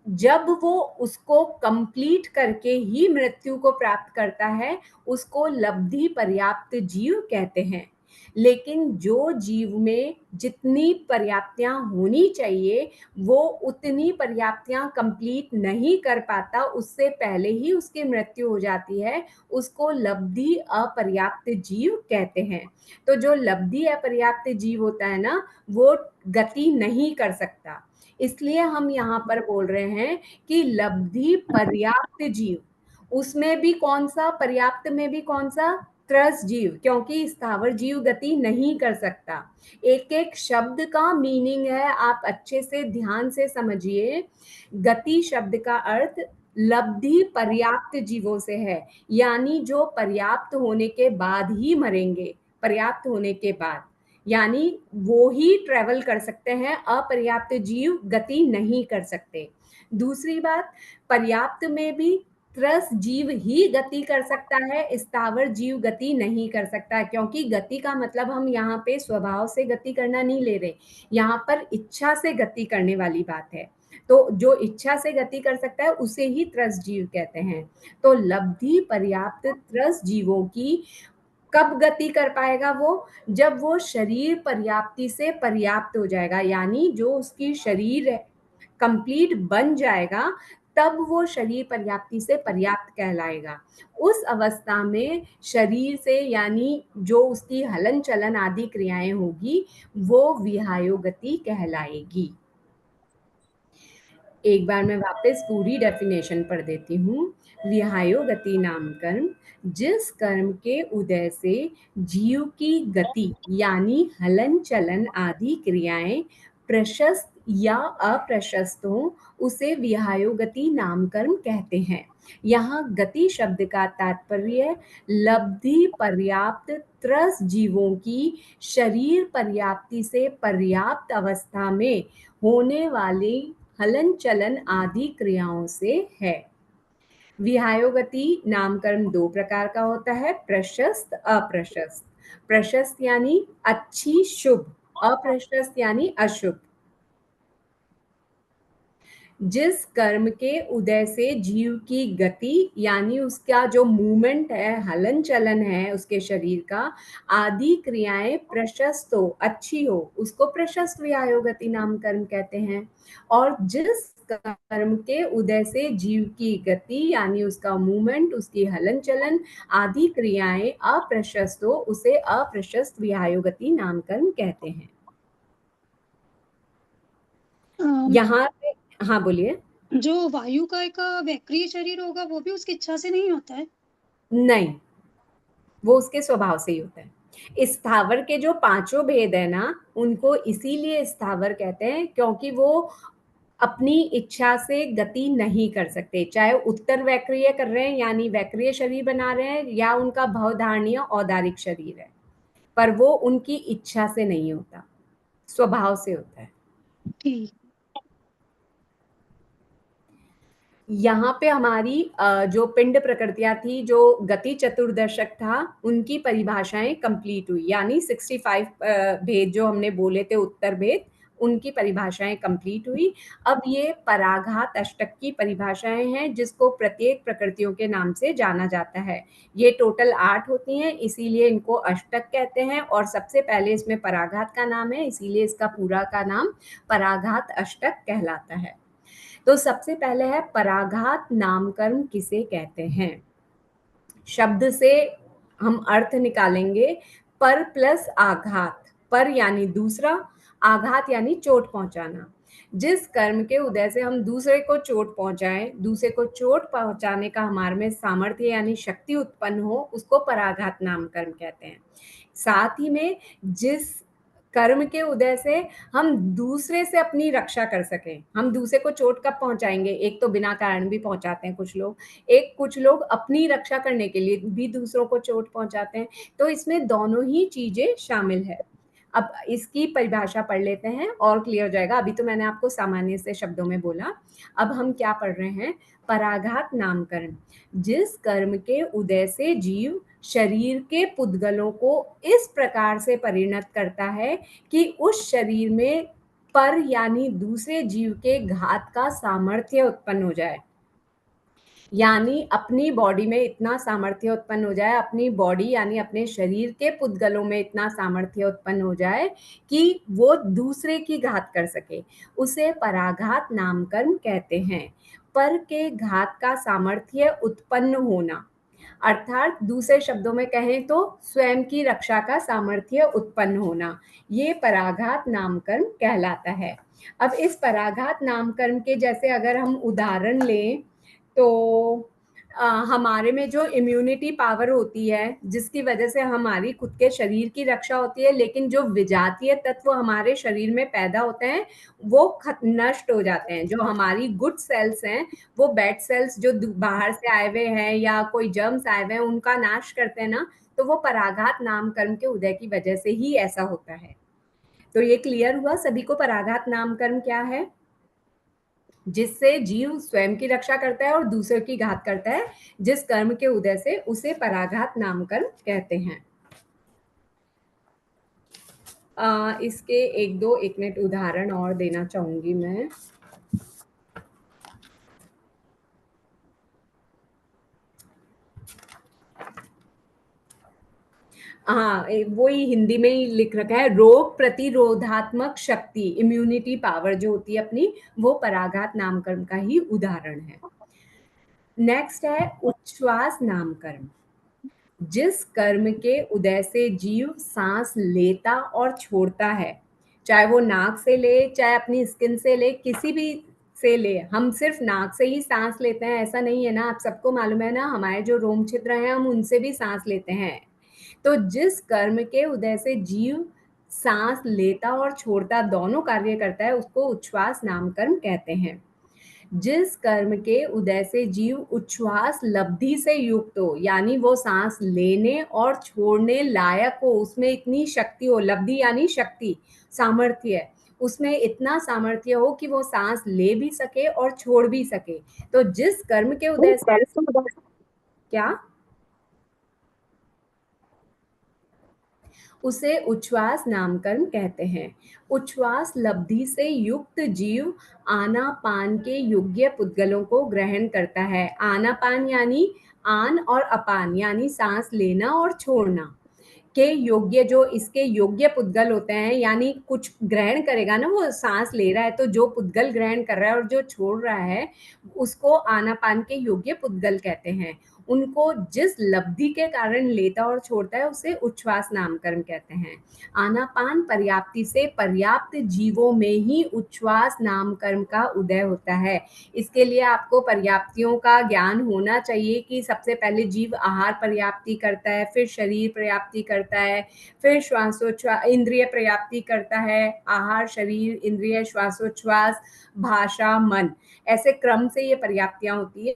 जब वो उसको कंप्लीट करके ही मृत्यु को प्राप्त करता है, उसको लब्धि पर्याप्त जीव कहते हैं। लेकिन जो जीव में जितनी पर्याप्तियां होनी चाहिए, वो उतनी पर्याप्तियां कंप्लीट नहीं कर पाता, उससे पहले ही उसकी मृत्यु हो जाती है, उसको लब्धि अपर्याप्त जीव कहते हैं। तो जो लब्धि अपर्याप्त जीव होता है ना, वो गति नहीं कर सकता। इसलिए हम यहाँ पर बोल रहे हैं कि लब्धि पर्याप्त जीव, उसमें भी कौन सा? पर्याप्त में भी कौन सा? त्रस जीव, क्योंकि स्थावर जीव गति नहीं कर सकता। एक एक शब्द का मीनिंग है, आप अच्छे से ध्यान से समझिए। गति शब्द का अर्थ लब्धि पर्याप्त जीवों से है, यानी जो पर्याप्त होने के बाद ही मरेंगे, पर्याप्त होने के बाद, यानी वो ही ट्रेवल कर सकते हैं, अपर्याप्त जीव गति नहीं कर सकते। दूसरी बात, पर्याप्त में भी त्रस जीव ही गति कर सकता है, स्थावर जीव गति नहीं कर सकता, क्योंकि गति का मतलब हम यहाँ पे स्वभाव से गति करना नहीं ले रहे, यहाँ पर इच्छा से गति करने वाली बात है। तो जो इच्छा से गति कर सकता है, उसे ही त्रस जीव कहते हैं। तो लब्धि पर्याप्त त्रस जीवों की कब गति कर पाएगा वो? जब वो शरीर पर्याप्ति से पर्याप्त हो जाएगा, यानी जो उसकी शरीर कंप्लीट बन जाएगा, तब वो शरीर पर्याप्ति से पर्याप्त कहलाएगा। उस अवस्था में शरीर से, यानी जो उसकी हलन चलन आदि क्रियाएं होगी, वो विहायोगति कहलाएगी। एक बार मैं वापस पूरी डेफिनेशन पढ़ देती हूँ। विहायोगति नाम कर्म, जिस कर्म के उदय से जीव की गति यानी हलन चलन आदि क्रियाएं प्रशस्त या अप्रशस्त हो उसे विहायोगति नामकरण कहते हैं। यहाँ गति शब्द का तात्पर्य लब्धि पर्याप्त त्रस जीवों की शरीर पर्याप्ति से पर्याप्त अवस्था में होने वाली हलन चलन आदि क्रियाओं से है। विहायोगति नामकरण दो प्रकार का होता है, प्रशस्त अप्रशस्त। प्रशस्त यानी अच्छी शुभ, अप्रशस्त यानी अशुभ। जिस कर्म के उदय से जीव की गति यानी उसका जो मूवमेंट है, हलन चलन है उसके शरीर का, आदि क्रियाएं प्रशस्त हो, अच्छी हो, उसको प्रशस्त विहायोगति नामकरण कहते हैं। और जिस कर्म के उदय से जीव की गति यानी उसका मूवमेंट, उसकी हलन चलन आदि क्रियाएं अप्रशस्त हो उसे अप्रशस्त विहायोगति नामकरण कहते हैं। यहाँ पे हाँ बोलिए। जो वायु का एक वैक्रिय शरीर होगा वो भी उसकी इच्छा से नहीं होता है? नहीं, वो उसके स्वभाव से ही होता है। स्थावर के जो पांचों भेद है ना, उनको इसीलिए स्थावर कहते हैं क्योंकि वो अपनी इच्छा से गति नहीं कर सकते, चाहे उत्तर वैक्रिय कर रहे हैं यानी वैक्रिय शरीर बना रहे हैं या उनका भवधारणीय औदारिक शरीर है, पर वो उनकी इच्छा से नहीं होता, स्वभाव से होता है। ठीक। यहाँ पे हमारी जो पिंड प्रकृतियां थी, जो गति चतुर्दशक था, उनकी परिभाषाएं कंप्लीट हुई, यानी 65 भेद जो हमने बोले थे उत्तर भेद, उनकी परिभाषाएं कंप्लीट हुई। अब ये पराघात अष्टक की परिभाषाएं हैं जिसको प्रत्येक प्रकृतियों के नाम से जाना जाता है। ये टोटल 8 होती हैं, इसीलिए इनको अष्टक कहते हैं। और सबसे पहले इसमें पराघात का नाम है, इसीलिए इसका पूरा का नाम पराघात अष्टक कहलाता है। तो सबसे पहले है पराघात नामकरण किसे कहते हैं। शब्द से हम अर्थ निकालेंगे, पर प्लस आघात। पर यानी दूसरा, आघात यानी चोट पहुंचाना। जिस कर्म के उदय से हम दूसरे को चोट पहुंचाएं, दूसरे को चोट पहुंचाने का हमारे में सामर्थ्य यानी शक्ति उत्पन्न हो, उसको पराघात नामकरण कहते हैं। साथ ही में जिस कर्म के उदय से हम दूसरे से अपनी रक्षा कर सकें, हम दूसरे को चोट कब पहुंचाएंगे, एक तो बिना कारण भी पहुंचाते हैं कुछ लोग, कुछ लोग अपनी रक्षा करने के लिए भी दूसरों को चोट पहुंचाते हैं। तो इसमें दोनों ही चीजें शामिल है। अब इसकी परिभाषा पढ़ लेते हैं और क्लियर हो जाएगा। अभी तो मैंने आपको सामान्य से शब्दों में बोला, अब हम क्या पढ़ रहे हैं। पराघात नामकरण, जिस कर्म के उदय से जीव शरीर के पुद्गलों को इस प्रकार से परिणत करता है कि उस शरीर में पर यानी दूसरे जीव के घात का सामर्थ्य उत्पन्न हो जाए, यानी अपनी बॉडी में इतना सामर्थ्य उत्पन्न हो जाए, अपनी बॉडी यानी अपने शरीर के पुद्गलों में इतना सामर्थ्य उत्पन्न हो जाए कि वो दूसरे की घात कर सके, उसे पराघात नामकरण कहते हैं। पर के घात का सामर्थ्य उत्पन्न होना, अर्थात दूसरे शब्दों में कहें तो स्वयं की रक्षा का सामर्थ्य उत्पन्न होना, ये पराघात नामकरण कहलाता है। अब इस पराघात नामकरण के जैसे अगर हम उदाहरण लें तो हमारे में जो इम्यूनिटी पावर होती है, जिसकी वजह से हमारी खुद के शरीर की रक्षा होती है, लेकिन जो विजातीय तत्व हमारे शरीर में पैदा होते हैं वो नष्ट हो जाते हैं। जो हमारी गुड सेल्स हैं वो बैड सेल्स जो बाहर से आए हुए हैं या कोई जर्म्स आए हुए हैं उनका नाश करते हैं ना, तो वो पराघात नामकरण के उदय की वजह से ही ऐसा होता है। तो ये क्लियर हुआ सभी को पराघात नामकरण क्या है। जिससे जीव स्वयं की रक्षा करता है और दूसरे की घात करता है, जिस कर्म के उदय से, उसे पराघात नामकरण कहते हैं। इसके एक मिनट उदाहरण और देना चाहूंगी मैं। हाँ, वही हिंदी में ही लिख रखा है, रोग प्रतिरोधात्मक शक्ति, इम्यूनिटी पावर जो होती है अपनी, वो पराघात नामकरण का ही उदाहरण है। नेक्स्ट है उच्छ्वास नामकरण, जिस कर्म के उदय से जीव सांस लेता और छोड़ता है, चाहे वो नाक से ले, चाहे अपनी स्किन से ले, किसी भी से ले। हम सिर्फ नाक से ही सांस लेते हैं ऐसा नहीं है ना, आप सबको मालूम है ना, हमारे जो रोम छिद्र हैं हम उनसे भी सांस लेते हैं। तो जिस कर्म के उदय से जीव सांस लेता और छोड़ता दोनों कार्य करता है, उसको उच्छ्वास नाम कर्म कहते हैं। जिस कर्म के उदय से जीव उच्छ्वास लब्धि से युक्त हो, यानी वो सांस लेने और छोड़ने लायक हो, उसमें इतनी शक्ति हो, लब्धि यानी शक्ति, सामर्थ्य, उसमें इतना सामर्थ्य हो कि वो सांस ले भी सके और छोड़ भी सके। तो जिस कर्म के उदय से क्या उसे उच्छ्वास नामकर्म कहते हैं। उच्छ्वास लब्धि से युक्त जीव आनापान के योग्य पुद्गलों को ग्रहण करता है। आनापान यानी आन और अपान यानी सांस लेना और छोड़ना के योग्य, जो इसके योग्य पुद्गल होते हैं, यानी कुछ ग्रहण करेगा ना, वो सांस ले रहा है तो जो पुद्गल ग्रहण कर रहा है और जो छोड़ रहा है उसको आनापान के योग्य पुद्गल कहते हैं। उनको जिस लब्धि के कारण लेता और छोड़ता है उसे उच्छ्वास नामकर्म कहते हैं। आनापान पर्याप्ति से पर्याप्त जीवों में ही उच्छ्वास नामकर्म का उदय होता है। इसके लिए आपको पर्याप्तियों का ज्ञान होना चाहिए कि सबसे पहले जीव आहार पर्याप्ति करता है, फिर शरीर पर्याप्ति करता है, फिर श्वासोच्छ्वास इंद्रिय पर्याप्ति करता है, आहार, शरीर, इंद्रिय, श्वासोच्छ्वास, भाषा, मन, ऐसे क्रम से ये पर्याप्तियां होती है।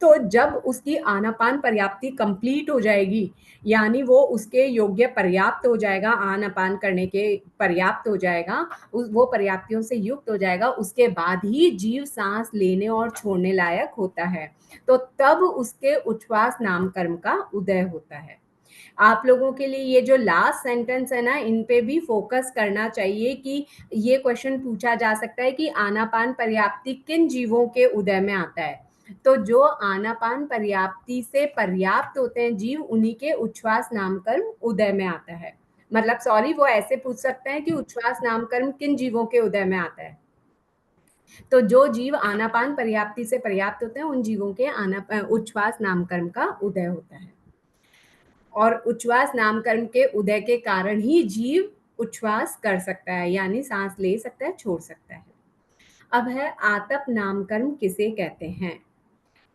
तो जब उसकी आनापान पर्याप्ति कंप्लीट हो जाएगी, यानी वो उसके योग्य पर्याप्त हो जाएगा, आनापान करने के पर्याप्त हो जाएगा, वो पर्याप्तियों से युक्त हो जाएगा, उसके बाद ही जीव सांस लेने और छोड़ने लायक होता है। तो तब उसके उच्छ्वास नामकर्म का उदय होता है। आप लोगों के लिए ये जो लास्ट सेंटेंस है ना, इन पे भी फोकस करना चाहिए कि ये क्वेश्चन पूछा जा सकता है कि आनापान पर्याप्ति किन जीवों के उदय में आता है। तो जो आनापान पर्याप्ति से पर्याप्त होते हैं जीव, उन्हीं के उच्छ्वास नामकर्म उदय में आता है। मतलब सॉरी, वो ऐसे पूछ सकते हैं कि उच्छ्वास नामकर्म किन जीवों के उदय में आता है। तो जो जीव आनापान पर्याप्ति से पर्याप्त होते हैं उन जीवों के उच्छ्वास नामकर्म का उदय होता है। और उच्छ्वास नामकर्म के उदय के कारण ही जीव उच्छ्वास कर सकता है, यानी सांस ले सकता है, छोड़ सकता है। अब है आतप नामकर्म किसे कहते हैं।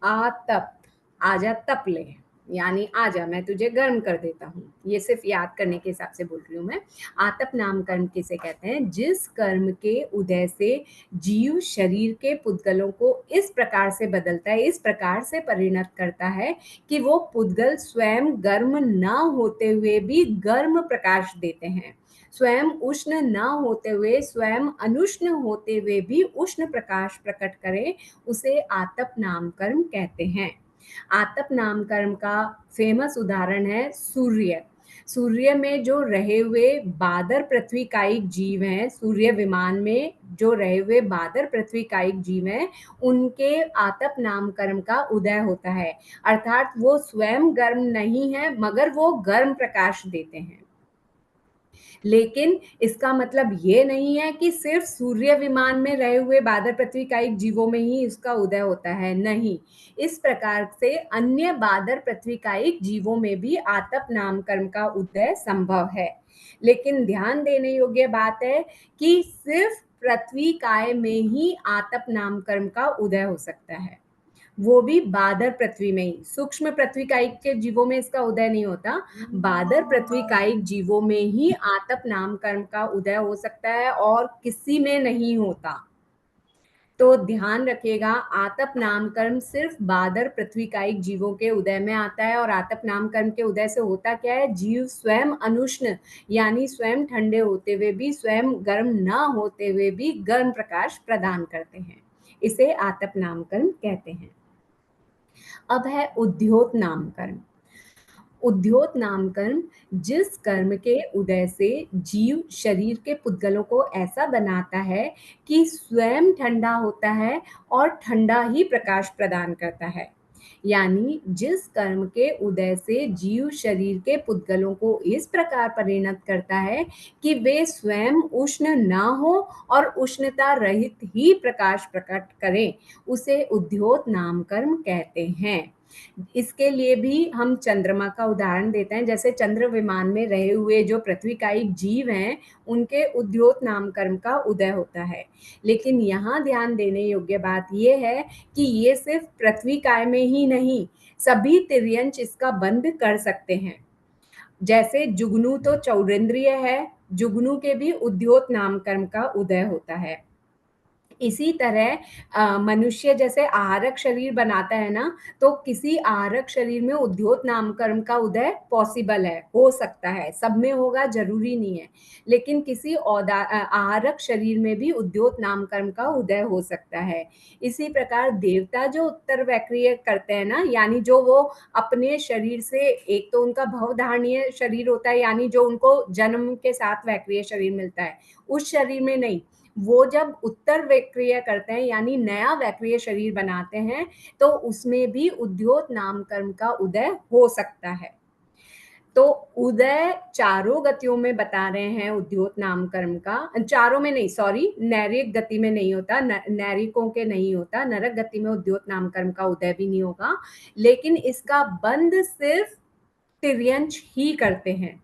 आतप, आजा तप ले, यानी आजा मैं तुझे गर्म कर देता हूँ। ये सिर्फ याद करने के हिसाब से बोल रही हूँ मैं। आतप नाम कर्म किसे कहते हैं। जिस कर्म के उदय से जीव शरीर के पुद्गलों को इस प्रकार से बदलता है, इस प्रकार से परिणत करता है कि वो पुद्गल स्वयं गर्म न होते हुए भी गर्म प्रकाश देते हैं, स्वयं उष्ण न होते हुए, स्वयं अनुष्ण होते हुए भी उष्ण प्रकाश प्रकट करें, उसे आतप नाम कर्म कहते हैं। आतप नाम कर्म का फेमस उदाहरण है सूर्य। सूर्य में जो रहे हुए बादर पृथ्वी कायिक जीव हैं, सूर्य विमान में जो रहे हुए बादर पृथ्वी कायिक जीव हैं, उनके आतप नाम कर्म का उदय होता है। अर्थात वो स्वयं गर्म नहीं है, मगर वो गर्म प्रकाश देते हैं। लेकिन इसका मतलब ये नहीं है कि सिर्फ सूर्य विमान में रहे हुए बादर पृथ्वी कायिक जीवों में ही इसका उदय होता है, नहीं। इस प्रकार से अन्य बादर पृथ्वी कायिक जीवों में भी आतप नाम कर्म का उदय संभव है। लेकिन ध्यान देने योग्य बात है कि सिर्फ पृथ्वी काय में ही आतप नाम कर्म का उदय हो सकता है, वो भी बादर पृथ्वी में ही। सूक्ष्म पृथ्वी कायिक के जीवों में इसका उदय नहीं होता, बादर पृथ्वी कायिक जीवों में ही आतप नाम कर्म का उदय हो सकता है और किसी में नहीं होता। तो ध्यान रखिएगा, आतप नाम कर्म सिर्फ बादर पृथ्वी कायिक जीवों के उदय में आता है। और आतप नाम कर्म के उदय से होता क्या है, जीव स्वयं अनुष्ण यानी स्वयं ठंडे होते हुए भी, स्वयं गर्म न होते हुए भी गर्म प्रकाश प्रदान करते हैं। इसे आतप नाम कर्म कहते हैं। अब है उद्योत नाम कर्म। उद्योत नाम कर्म जिस कर्म के उदय से जीव शरीर के पुद्गलों को ऐसा बनाता है कि स्वयं ठंडा होता है और ठंडा ही प्रकाश प्रदान करता है। यानी जिस कर्म के उदय से जीव शरीर के पुद्गलों को इस प्रकार परिणत करता है कि वे स्वयं उष्ण न हो और उष्णता रहित ही प्रकाश प्रकट करें, उसे उद्योत नाम कर्म कहते हैं। इसके लिए भी हम चंद्रमा का उदाहरण देते हैं। जैसे चंद्र विमान में रहे हुए जो पृथ्वी कायिक जीव हैं, उनके उद्योत नाम कर्म का उदय होता है। लेकिन यहाँ ध्यान देने योग्य बात यह है कि ये सिर्फ पृथ्वी काय में ही नहीं, सभी तिर्यंश इसका बंध कर सकते हैं। जैसे जुगनू तो चौरेंद्रिय है, जुगनू के भी उद्योत नाम कर्म का उदय होता है। इसी तरह मनुष्य जैसे आहारक शरीर बनाता है ना, तो किसी आहारक शरीर में उद्योत नाम कर्म का उदय पॉसिबल है, हो सकता है, सब में होगा जरूरी नहीं है, लेकिन किसी आहारक शरीर में भी उद्योत नाम कर्म का उदय हो सकता है। इसी प्रकार देवता जो उत्तर वैक्रिय करते हैं ना, यानी जो वो अपने शरीर से, एक तो उनका भवधारणीय शरीर होता है, यानी जो उनको जन्म के साथ वैक्रिय शरीर मिलता है, उस शरीर में नहीं, वो जब उत्तर वैक्रिय करते हैं यानी नया वैक्रिय शरीर बनाते हैं, तो उसमें भी उद्योत नाम कर्म का उदय हो सकता है। तो उदय चारों गतियों में बता रहे हैं उद्योत नाम कर्म का, चारों में नहीं, सॉरी, नैरिक गति में नहीं होता, नैरिकों के नहीं होता, नरक गति में उद्योत नाम कर्म का उदय भी नहीं होगा, लेकिन इसका बंध सिर्फ तिर्यंश ही करते हैं।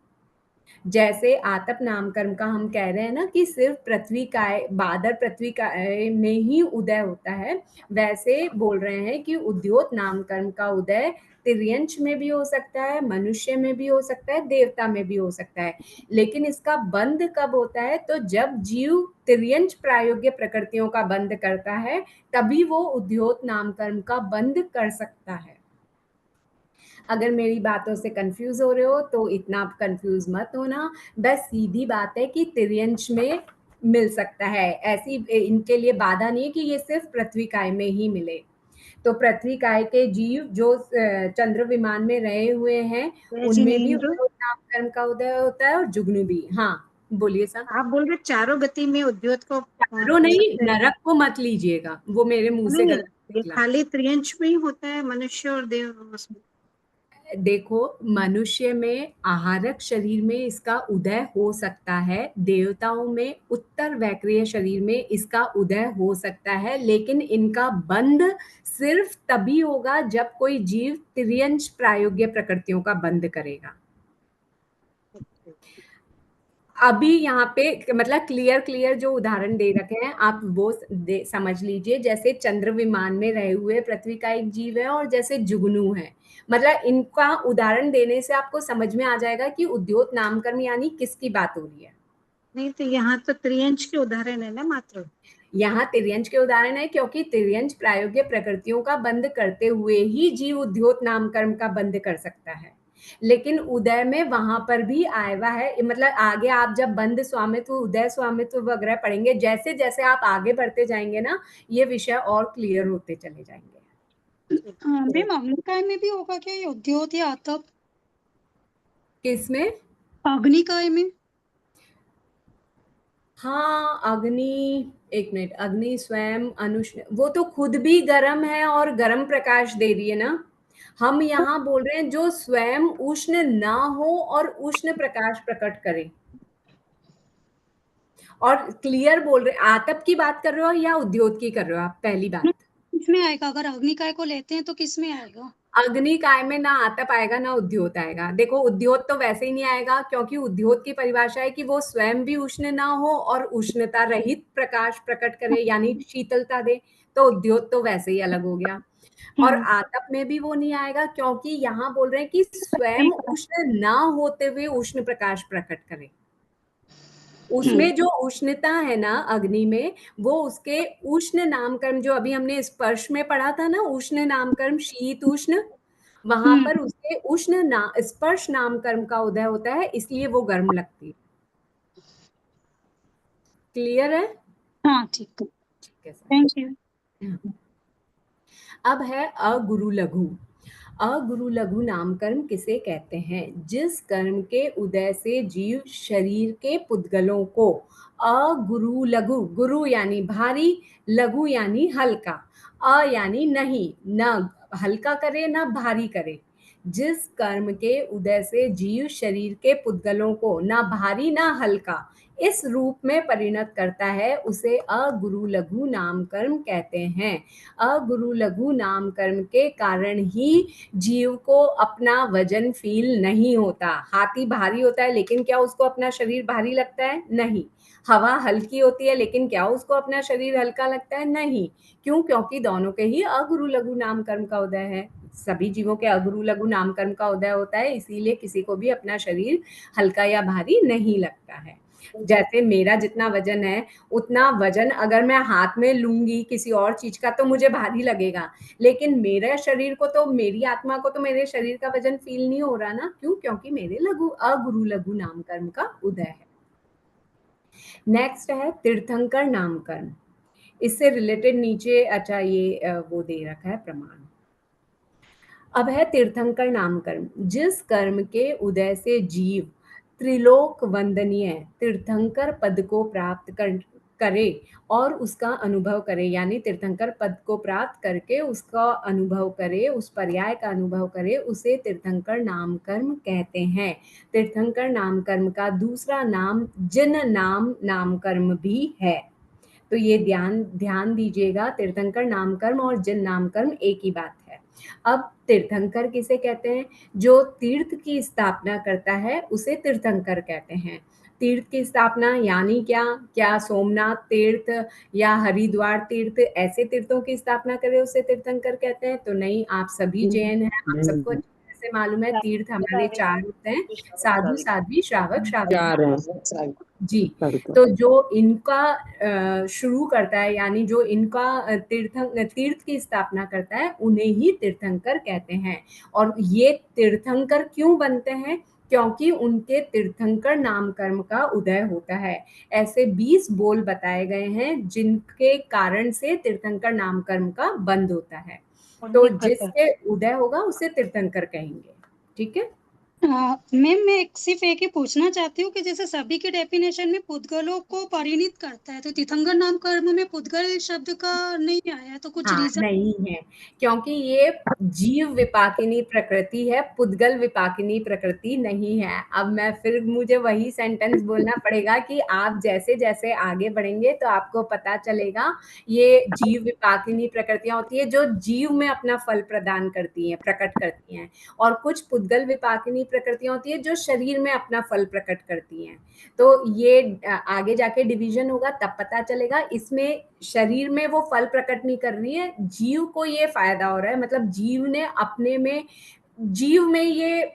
जैसे आतप नाम कर्म का हम कह रहे हैं ना कि सिर्फ पृथ्वी काय, बादर पृथ्वी काय में ही उदय होता है, वैसे बोल रहे हैं कि उद्योत नाम कर्म का उदय तिर्यंश में भी हो सकता है, मनुष्य में भी हो सकता है, देवता में भी हो सकता है। लेकिन इसका बंध कब होता है? तो जब जीव तिर्यंश प्रायोग्य प्रकृतियों का बंध करता है, तभी वो उद्योत नाम कर्म का बंध कर सकता है। अगर मेरी बातों से कंफ्यूज हो रहे हो तो इतना कंफ्यूज मत होना, बस सीधी बात है कि तिर्यंश में मिल सकता है, ऐसी इनके लिए बाधा नहीं है कि ये सिर्फ पृथ्वी काय में ही मिले। तो पृथ्वी काय के जीव जो चंद्र विमान में रहे हुए हैं, उनमें भी उद्योत नाम कर्म का उदय होता है, और जुगनू भी। हाँ, बोलिए सर। आप बोल रहे चारों गति में उद्योत को चारों नहीं, नरक को मत लीजिएगा, वो मेरे मुंह से नहीं, गलत ये निकला। खाली त्रियंश में ही होता है, मनुष्य और देव उसमें। देखो, मनुष्य में आहारक शरीर में इसका उदय हो सकता है, देवताओं में उत्तर वैक्रिय शरीर में इसका उदय हो सकता है, लेकिन इनका बंध सिर्फ तभी होगा जब कोई जीव तिर्यंश प्रायोग्य प्रकृतियों का बंध करेगा। अभी यहाँ पे मतलब क्लियर जो उदाहरण दे रखे हैं आप वो समझ लीजिए, जैसे चंद्र विमान में रहे हुए पृथ्वी का एक जीव है और जैसे जुगनू है, मतलब इनका उदाहरण देने से आपको समझ में आ जाएगा कि उद्योत नामकर्म यानी किसकी बात हो रही है। नहीं तो यहाँ तो त्रियंश के उदाहरण है ना मात्र। यहाँ तिर्यंश के उदाहरण है, क्योंकि तिर्यंश प्रायोग्य प्रकृतियों का बंध करते हुए ही जीव उद्योत नामकर्म का बंध कर सकता है, लेकिन उदय में वहां पर भी आएवा है, मतलब आगे आप जब बंध स्वामित्व, उदय स्वामित्व वगैरह पढ़ेंगे, जैसे जैसे आप आगे बढ़ते जाएंगे ना, ये विषय और क्लियर होते चले जाएंगे। मैम अग्निकाय में भी होगा क्या ये उद्योत या आतप? किसमें? अग्निकाय में। हाँ, अग्नि, एक मिनट, अग्नि स्वयं अनुष्ण, वो तो खुद भी गर्म है और गर्म प्रकाश दे रही है ना। हम यहाँ बोल रहे हैं जो स्वयं उष्ण ना हो और उष्ण प्रकाश प्रकट करे। और क्लियर बोल रहे, आतप की बात कर रहे हो या उद्योत की कर रहे हो आप? पहली बात, किसमें आएगा? अगर अग्निकाय को लेते हैं तो किसमें आएगा? अग्निकाय में ना आतप आएगा ना उद्योत आएगा। देखो, उद्योत तो वैसे ही नहीं आएगा, क्योंकि उद्योत की परिभाषा है कि वो स्वयं भी उष्ण ना हो और उष्णता रहित प्रकाश प्रकट करे, यानी शीतलता दे, तो उद्योत तो वैसे ही अलग हो गया। और आतप में भी वो नहीं आएगा, क्योंकि यहाँ बोल रहे हैं कि स्वयं उष्ण ना होते हुए उष्ण प्रकाश प्रकट करे। उसमें जो उष्णता है ना अग्नि में, वो उसके उष्ण नामकर्म, जो अभी हमने स्पर्श में पढ़ा था ना, उष्ण नामकर्म शीत उष्ण, वहां पर उसके उष्ण स्पर्श नामकर्म का उदय होता है, इसलिए वो गर्म लगती है। क्लियर है? हाँ, ठीक है सर, थैंक यू। अब है अगुरु लघु। अगुरु लघु नाम कर्म किसे कहते हैं? जिस कर्म के उदय से जीव शरीर के पुद्गलों को अगुरु लघु, गुरु यानी भारी, लघु यानी हल्का, अ यानी नहीं, न हल्का करे न भारी करे, जिस कर्म के उदय से जीव शरीर के पुद्गलों को ना भारी ना हल्का इस रूप में परिणत करता है, उसे अगुरु लघु नाम कर्म कहते हैं। अगुरु लघु नाम कर्म के कारण ही जीव को अपना वजन फील नहीं होता। हाथी भारी होता है, लेकिन क्या उसको अपना शरीर भारी लगता है? नहीं। हवा हल्की होती है, लेकिन क्या उसको अपना शरीर हल्का लगता है? नहीं। क्यों? क्योंकि दोनों के ही अगुरु लघु नाम कर्म का उदय है। सभी जीवों के अगुरु लघु नाम कर्म का उदय होता है, इसीलिए किसी को भी अपना शरीर हल्का या भारी नहीं लगता है। जैसे मेरा जितना वजन है उतना वजन अगर मैं हाथ में लूंगी किसी और चीज का तो मुझे भारी लगेगा, लेकिन मेरे शरीर को तो, मेरी आत्मा को तो मेरे शरीर का वजन फील नहीं हो रहा ना। क्यों? क्योंकि मेरे अगुरु लघु नाम कर्म का उदय है। नेक्स्ट है तीर्थंकर नाम कर्म। इससे रिलेटेड नीचे अच्छा ये वो दे रखा है प्रमाण। अब है तीर्थंकर नाम कर्म। जिस कर्म के उदय से जीव त्रिलोक वंदनीय तीर्थंकर पद को प्राप्त करे और उसका अनुभव करे, यानी तीर्थंकर पद को प्राप्त करके उसका अनुभव करे, उस पर्याय का अनुभव करे, उसे तीर्थंकर नाम कर्म कहते हैं। तीर्थंकर नाम कर्म का दूसरा नाम जिन नाम कर्म भी है। तो ये ध्यान दीजिएगा, तीर्थंकर नाम कर्म और जिन नाम कर्म एक ही बात है। अब तीर्थंकर किसे कहते हैं? जो तीर्थ की स्थापना करता है उसे तीर्थंकर कहते हैं। तीर्थ की स्थापना यानी क्या सोमनाथ तीर्थ या हरिद्वार तीर्थ ऐसे तीर्थों की स्थापना करे उसे तीर्थंकर कहते हैं? तो नहीं, आप सभी जैन हैं, आप सबको अच्छी तरह से मालूम है तीर्थ हमारे 4 होते हैं, साधु, साध्वी, श्रावक, श्राविका। जी, तो जो इनका शुरू करता है, यानी जो इनका तीर्थ की स्थापना करता है, उन्हें ही तीर्थंकर कहते हैं। और ये तीर्थंकर क्यों बनते हैं? क्योंकि उनके तीर्थंकर नाम कर्म का उदय होता है। ऐसे 20 बोल बताए गए हैं जिनके कारण से तीर्थंकर नाम कर्म का बंद होता है। तो जिसके उदय होगा उसे तीर्थंकर कहेंगे। ठीक है। मैम मैं सिर्फ एक ही पूछना चाहती हूँ कि जैसे सभी के डेफिनेशन में पुद्गलों को परिणित करता है, तो तीर्थंकर नाम कर्म में पुद्गल शब्द का नहीं आया है, तो कुछ रीजन? नहीं है, क्योंकि ये जीव विपाकिनी प्रकृति है, पुद्गल विपाकिनी प्रकृति नहीं है। अब मैं फिर मुझे वही सेंटेंस बोलना पड़ेगा कि आप जैसे जैसे आगे बढ़ेंगे तो आपको पता चलेगा ये जीव विपाकिनी प्रकृतियां होती है जो जीव में अपना फल प्रदान करती हैं, प्रकट करती हैं, और कुछ पुद्गल विपाकिनी प्रकृतियां होती है जो शरीर में अपना फल प्रकट करती हैं। तो ये आगे जाके डिवीजन होगा तब पता चलेगा। इसमें शरीर में वो फल प्रकट नहीं कर रही है, जीव को ये फायदा हो रहा है, मतलब जीव ने अपने में, जीव में ये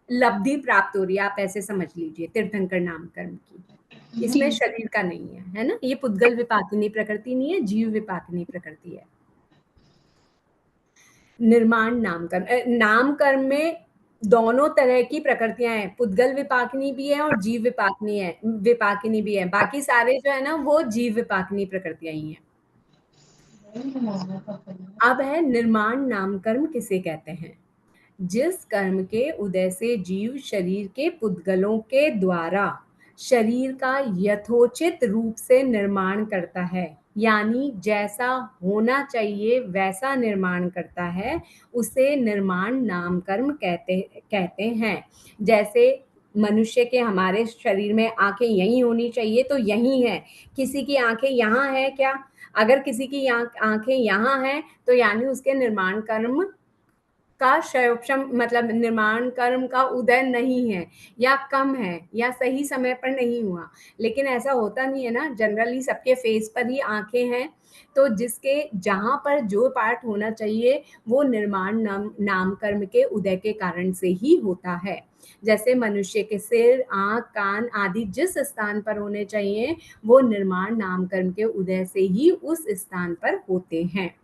लब्धि प्राप्त हो रही है, आप ऐसे समझ लीजिए तीर्थंकर नाम कर्म की। इसमें शरीर का नहीं है ना, ये पुद्गल विपाकिनी प्रकृति नहीं है, जीव विपाकिनी प्रकृति है। निर्माण नाम कर्म, नाम कर्म में दोनों तरह की प्रकृतियां हैं, पुद्गल विपाकिनी भी है और जीव विपाकिनी भी है। बाकी सारे जो है ना वो जीव विपाकिनी प्रकृतियां ही हैं। अब है निर्माण नाम कर्म किसे कहते हैं? जिस कर्म के उदय से जीव शरीर के पुद्गलों के द्वारा शरीर का यथोचित रूप से निर्माण करता है, यानी जैसा होना चाहिए वैसा निर्माण करता है, उसे निर्माण नाम कर्म कहते हैं। जैसे मनुष्य के, हमारे शरीर में आंखें यहीं होनी चाहिए तो यहीं है, किसी की आंखें यहाँ है क्या? अगर किसी की आंखें यहाँ हैं तो यानी उसके निर्माण कर्म का क्षयोपशम, मतलब निर्माण कर्म का उदय नहीं है, या कम है, या सही समय पर नहीं हुआ। लेकिन ऐसा होता नहीं है ना, जनरली सबके फेस पर ही आंखें हैं, तो जिसके जहां पर जो पार्ट होना चाहिए वो निर्माण नाम कर्म के उदय के कारण से ही होता है। जैसे मनुष्य के सिर, आंख, कान आदि जिस स्थान पर होने चाहिए वो निर्माण नाम कर्म के उदय से ही उस स्थान पर होते हैं।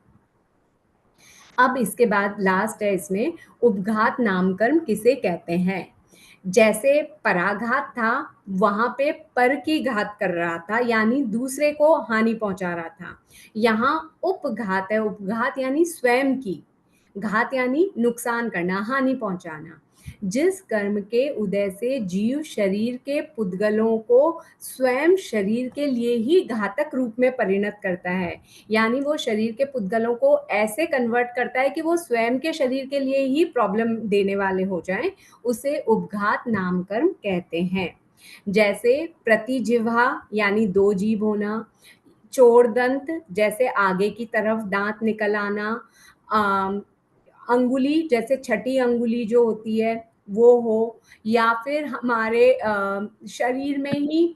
अब इसके बाद लास्ट है इसमें, उपघात नाम कर्म किसे कहते हैं? जैसे पराघात था, वहां पे पर की घात कर रहा था, यानी दूसरे को हानि पहुंचा रहा था। यहाँ उपघात है, उपघात यानी स्वयं की, घात यानी नुकसान करना, हानि पहुंचाना। जिस कर्म के उदय से जीव शरीर के पुद्गलों को स्वयं शरीर के लिए ही घातक रूप में परिणत करता है, यानी वो शरीर के पुद्गलों को ऐसे कन्वर्ट करता है कि वो स्वयं के शरीर के लिए ही प्रॉब्लम देने वाले हो जाएं, उसे उपघात नाम कर्म कहते हैं। जैसे प्रतिजिह्वा यानी 2 जीभ होना, चोरदंत जैसे आगे की तरफ दांत निकल आना, अंगुली जैसे छठी अंगुली जो होती है वो हो, या फिर हमारे शरीर में ही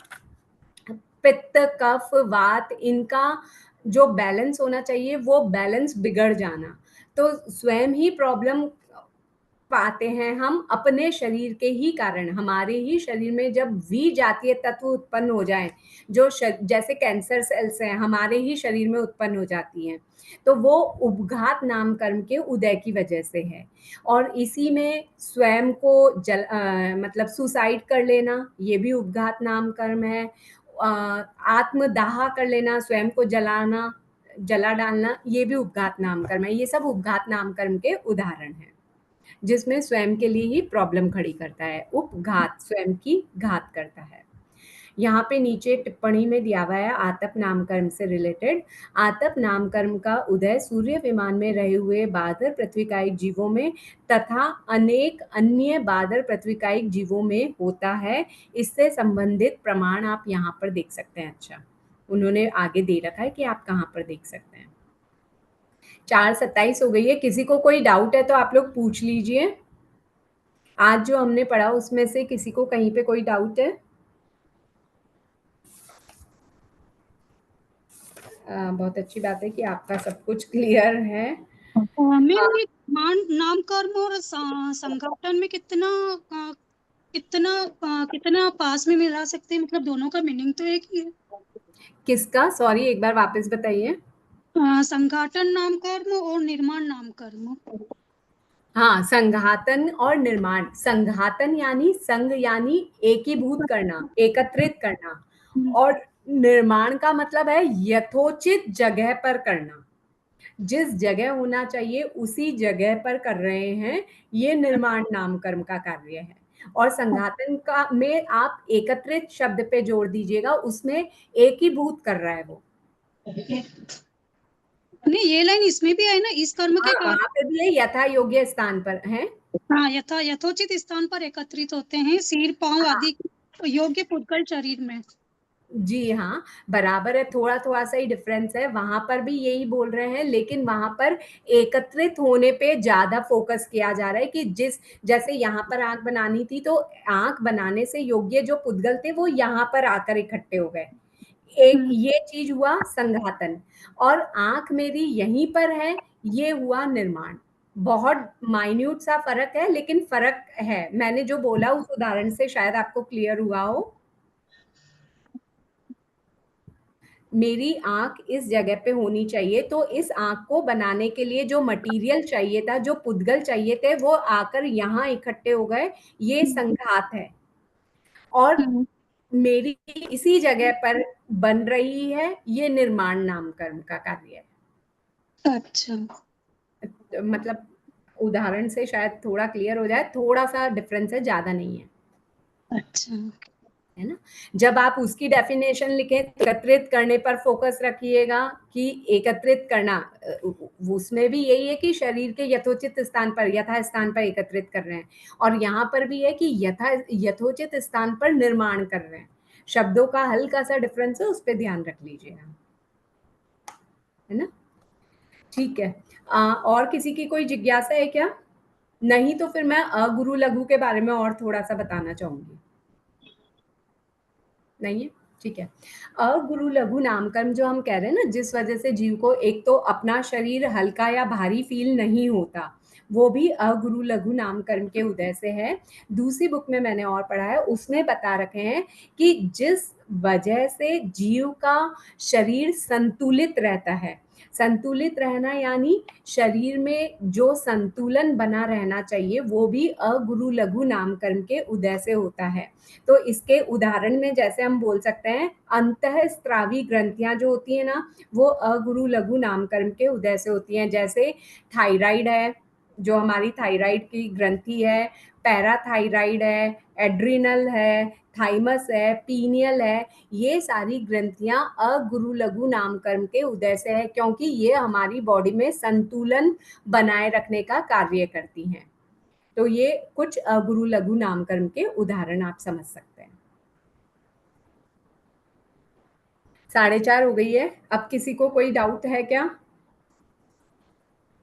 पित्त, कफ, वात, इनका जो बैलेंस होना चाहिए वो बैलेंस बिगड़ जाना। तो स्वयं ही प्रॉब्लम पाते हैं हम अपने शरीर के ही कारण। हमारे ही शरीर में जब विजातीय तत्व उत्पन्न हो जाएं, जो जैसे कैंसर सेल्स हैं हमारे ही शरीर में उत्पन्न हो जाती हैं, तो वो उपघात नाम कर्म के उदय की वजह से है। और इसी में स्वयं को मतलब सुसाइड कर लेना, ये भी उपघात नाम कर्म है। आत्मदाह कर लेना, स्वयं को जला डालना, ये भी उपघात नाम कर्म है। ये सब उपघात नाम कर्म के उदाहरण हैं, जिसमें स्वयं के लिए ही प्रॉब्लम खड़ी करता है। उपघात स्वयं की घात करता है। यहाँ पे नीचे टिप्पणी में दिया हुआ है आतप नामकर्म से रिलेटेड। आतप नामकर्म का उदय सूर्य विमान में रहे हुए बादर पृथ्वीकायिक जीवों में तथा अनेक अन्य बादर पृथ्वीकायिक जीवों में होता है। इससे संबंधित प्रमाण आप यहाँ पर देख सकते हैं। अच्छा, उन्होंने आगे दे रखा है कि आप कहाँ पर देख सकते हैं। 4:27 हो गई है। किसी को कोई डाउट है तो आप लोग पूछ लीजिए। आज जो हमने पढ़ा उसमें से किसी को कहीं पे कोई डाउट है? बहुत अच्छी बात है कि आपका सब कुछ क्लियर है। मैम, ये नाम कर्म और संघटन में कितना पास में मिला सकते हैं? मतलब दोनों का मीनिंग तो एक ही है। किसका? सॉरी, एक बार वापस बताइए। संघाटन नाम कर्म और निर्माण नाम कर्म। हाँ, संघातन और निर्माण। संघातन यानी संघ यानी एकीभूत करना, एकत्रित करना, और निर्माण का मतलब है यथोचित जगह पर करना। जिस जगह होना चाहिए उसी जगह पर कर रहे हैं, ये निर्माण नाम कर्म का कार्य है। और संघातन का में आप एकत्रित शब्द पे जोड़ दीजिएगा, उसमें एकीभूत कर रहा है वो। नहीं, ये लाइन इसमें भी है ना, इस कर्म के वहां पे भी है, यथा योग्य स्थान पर है। हाँ, यथोचित स्थान पर एकत्रित होते हैं, सिर पांव आदि योग्य पुद्गल शरीर में। जी हाँ, बराबर है। थोड़ा थोड़ा सा ही डिफरेंस है, वहां पर भी यही बोल रहे हैं, लेकिन वहां पर एकत्रित होने पे ज्यादा फोकस किया जा रहा है कि जैसे यहाँ पर आंख बनानी थी, तो आंख बनाने से योग्य जो पुद्गल थे वो यहाँ पर आकर इकट्ठे हो गए। एक ये चीज हुआ संघातन, और आंख मेरी यहीं पर है, ये हुआ निर्माण। बहुत माइन्यूट सा फर्क है, लेकिन फर्क है। मैंने जो बोला उस उदाहरण से शायद आपको क्लियर हुआ हो। मेरी आंख इस जगह पे होनी चाहिए, तो इस आंख को बनाने के लिए जो मटेरियल चाहिए था, जो पुद्गल चाहिए थे, वो आकर यहाँ इकट्ठे हो गए, ये संघात है। और मेरी इसी जगह पर बन रही है, ये निर्माण नाम कर्म का कार्य है। अच्छा, मतलब उदाहरण से शायद थोड़ा क्लियर हो जाए, थोड़ा सा डिफरेंस है, ज्यादा नहीं है। अच्छा, है ना। जब आप उसकी डेफिनेशन लिखें, एकत्रित करने पर फोकस रखिएगा कि एकत्रित करना, उसमें भी यही है कि शरीर के यथोचित स्थान पर, यथा स्थान पर एकत्रित कर रहे हैं। और यहाँ पर भी है कि यथोचित स्थान पर निर्माण कर रहे हैं। शब्दों का हल्का सा डिफरेंस है, उस पर ध्यान रख लीजिएगा, है ना। ठीक है। और किसी की कोई जिज्ञासा है क्या? नहीं तो फिर मैं अगुरु लघु के बारे में और थोड़ा सा बताना चाहूंगी। नहीं है? ठीक है। अगुरु लघु नामकर्म जो हम कह रहे हैं ना, जिस वजह से जीव को एक तो अपना शरीर हल्का या भारी फील नहीं होता, वो भी अगुरु लघु नामकर्म के उदय से है। दूसरी बुक में मैंने और पढ़ा है, उसमें बता रखे हैं कि जिस वजह से जीव का शरीर संतुलित रहता है। संतुलित रहना यानी शरीर में जो संतुलन बना रहना चाहिए, वो भी अगुरु लघु नामकर्म के उदय से होता है। तो इसके उदाहरण में जैसे हम बोल सकते हैं, अंतःस्त्रावी ग्रंथियां जो होती है ना, वो अगुरु लघु नामकर्म के उदय से होती हैं। जैसे थायराइड है, जो हमारी थायराइड की ग्रंथि है, पैराथायराइड है, एड्रिनल है, थाइमस है, पीनियल है, ये सारी ग्रंथियां अगुरु लघु नामकर्म के उदय से है, क्योंकि ये हमारी बॉडी में संतुलन बनाए रखने का कार्य करती हैं। तो ये कुछ अगुरु लघु नामकर्म के उदाहरण आप समझ सकते हैं। 4:30 हो गई है। अब किसी को कोई डाउट है क्या?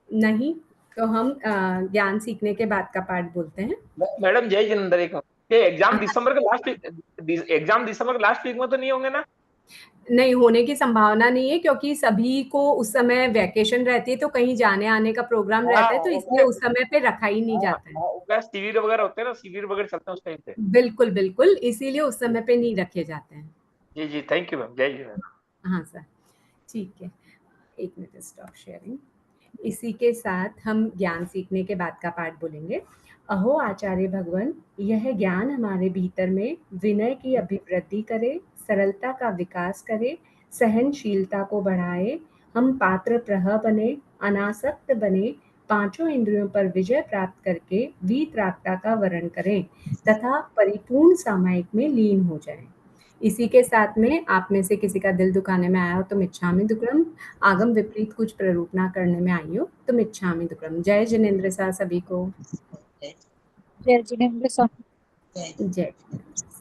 नहीं तो हम ज्ञान सीखने के बाद का पार्ट बोलते हैं। मैडम जय जिनेंद्र, एग्जाम दिसंबर के लास्ट वीक में तो नहीं होंगे ना? नहीं होने की संभावना नहीं है, क्योंकि सभी को उस समय वैकेशन रहती है, तो कहीं जाने आने का प्रोग्राम रहता है, तो इसलिए उस समय पे रखा ही नहीं जाता है। शिविर वगैरह होते हैं ना, शिविर वगैरह चलते हैं उस टाइम पे। बिल्कुल बिल्कुल, इसीलिए उस समय पे नहीं रखे जाते हैं। जी जी, थैंक यू मैम, जय जी मैम। हाँ सर, ठीक है, एक मिनट, स्टॉप शेयरिंग। इसी के साथ हम ज्ञान सीखने के बाद का पाठ बोलेंगे। अहो आचार्य भगवन, यह ज्ञान हमारे भीतर में विनय की अभिवृद्धि करे, सरलता का विकास करे, सहनशीलता को बढ़ाए, हम पात्र प्रह बने, अनासक्त बने, पांचों इंद्रियों पर विजय प्राप्त करके वीतरागता का वर्ण करें तथा परिपूर्ण सामायिक में लीन हो जाएं। इसी के साथ में आप में से किसी का दिल दुखाने में आया हो तो मिच्छामि दुक्कडम, आगम विपरीत कुछ प्ररूप ना करने में आई हो तो मिच्छामि दुक्कडम। जय जिनेन्द्र सा सभी को। जय जिनेन्द्र स्वामी। जय जिनेन्द्र।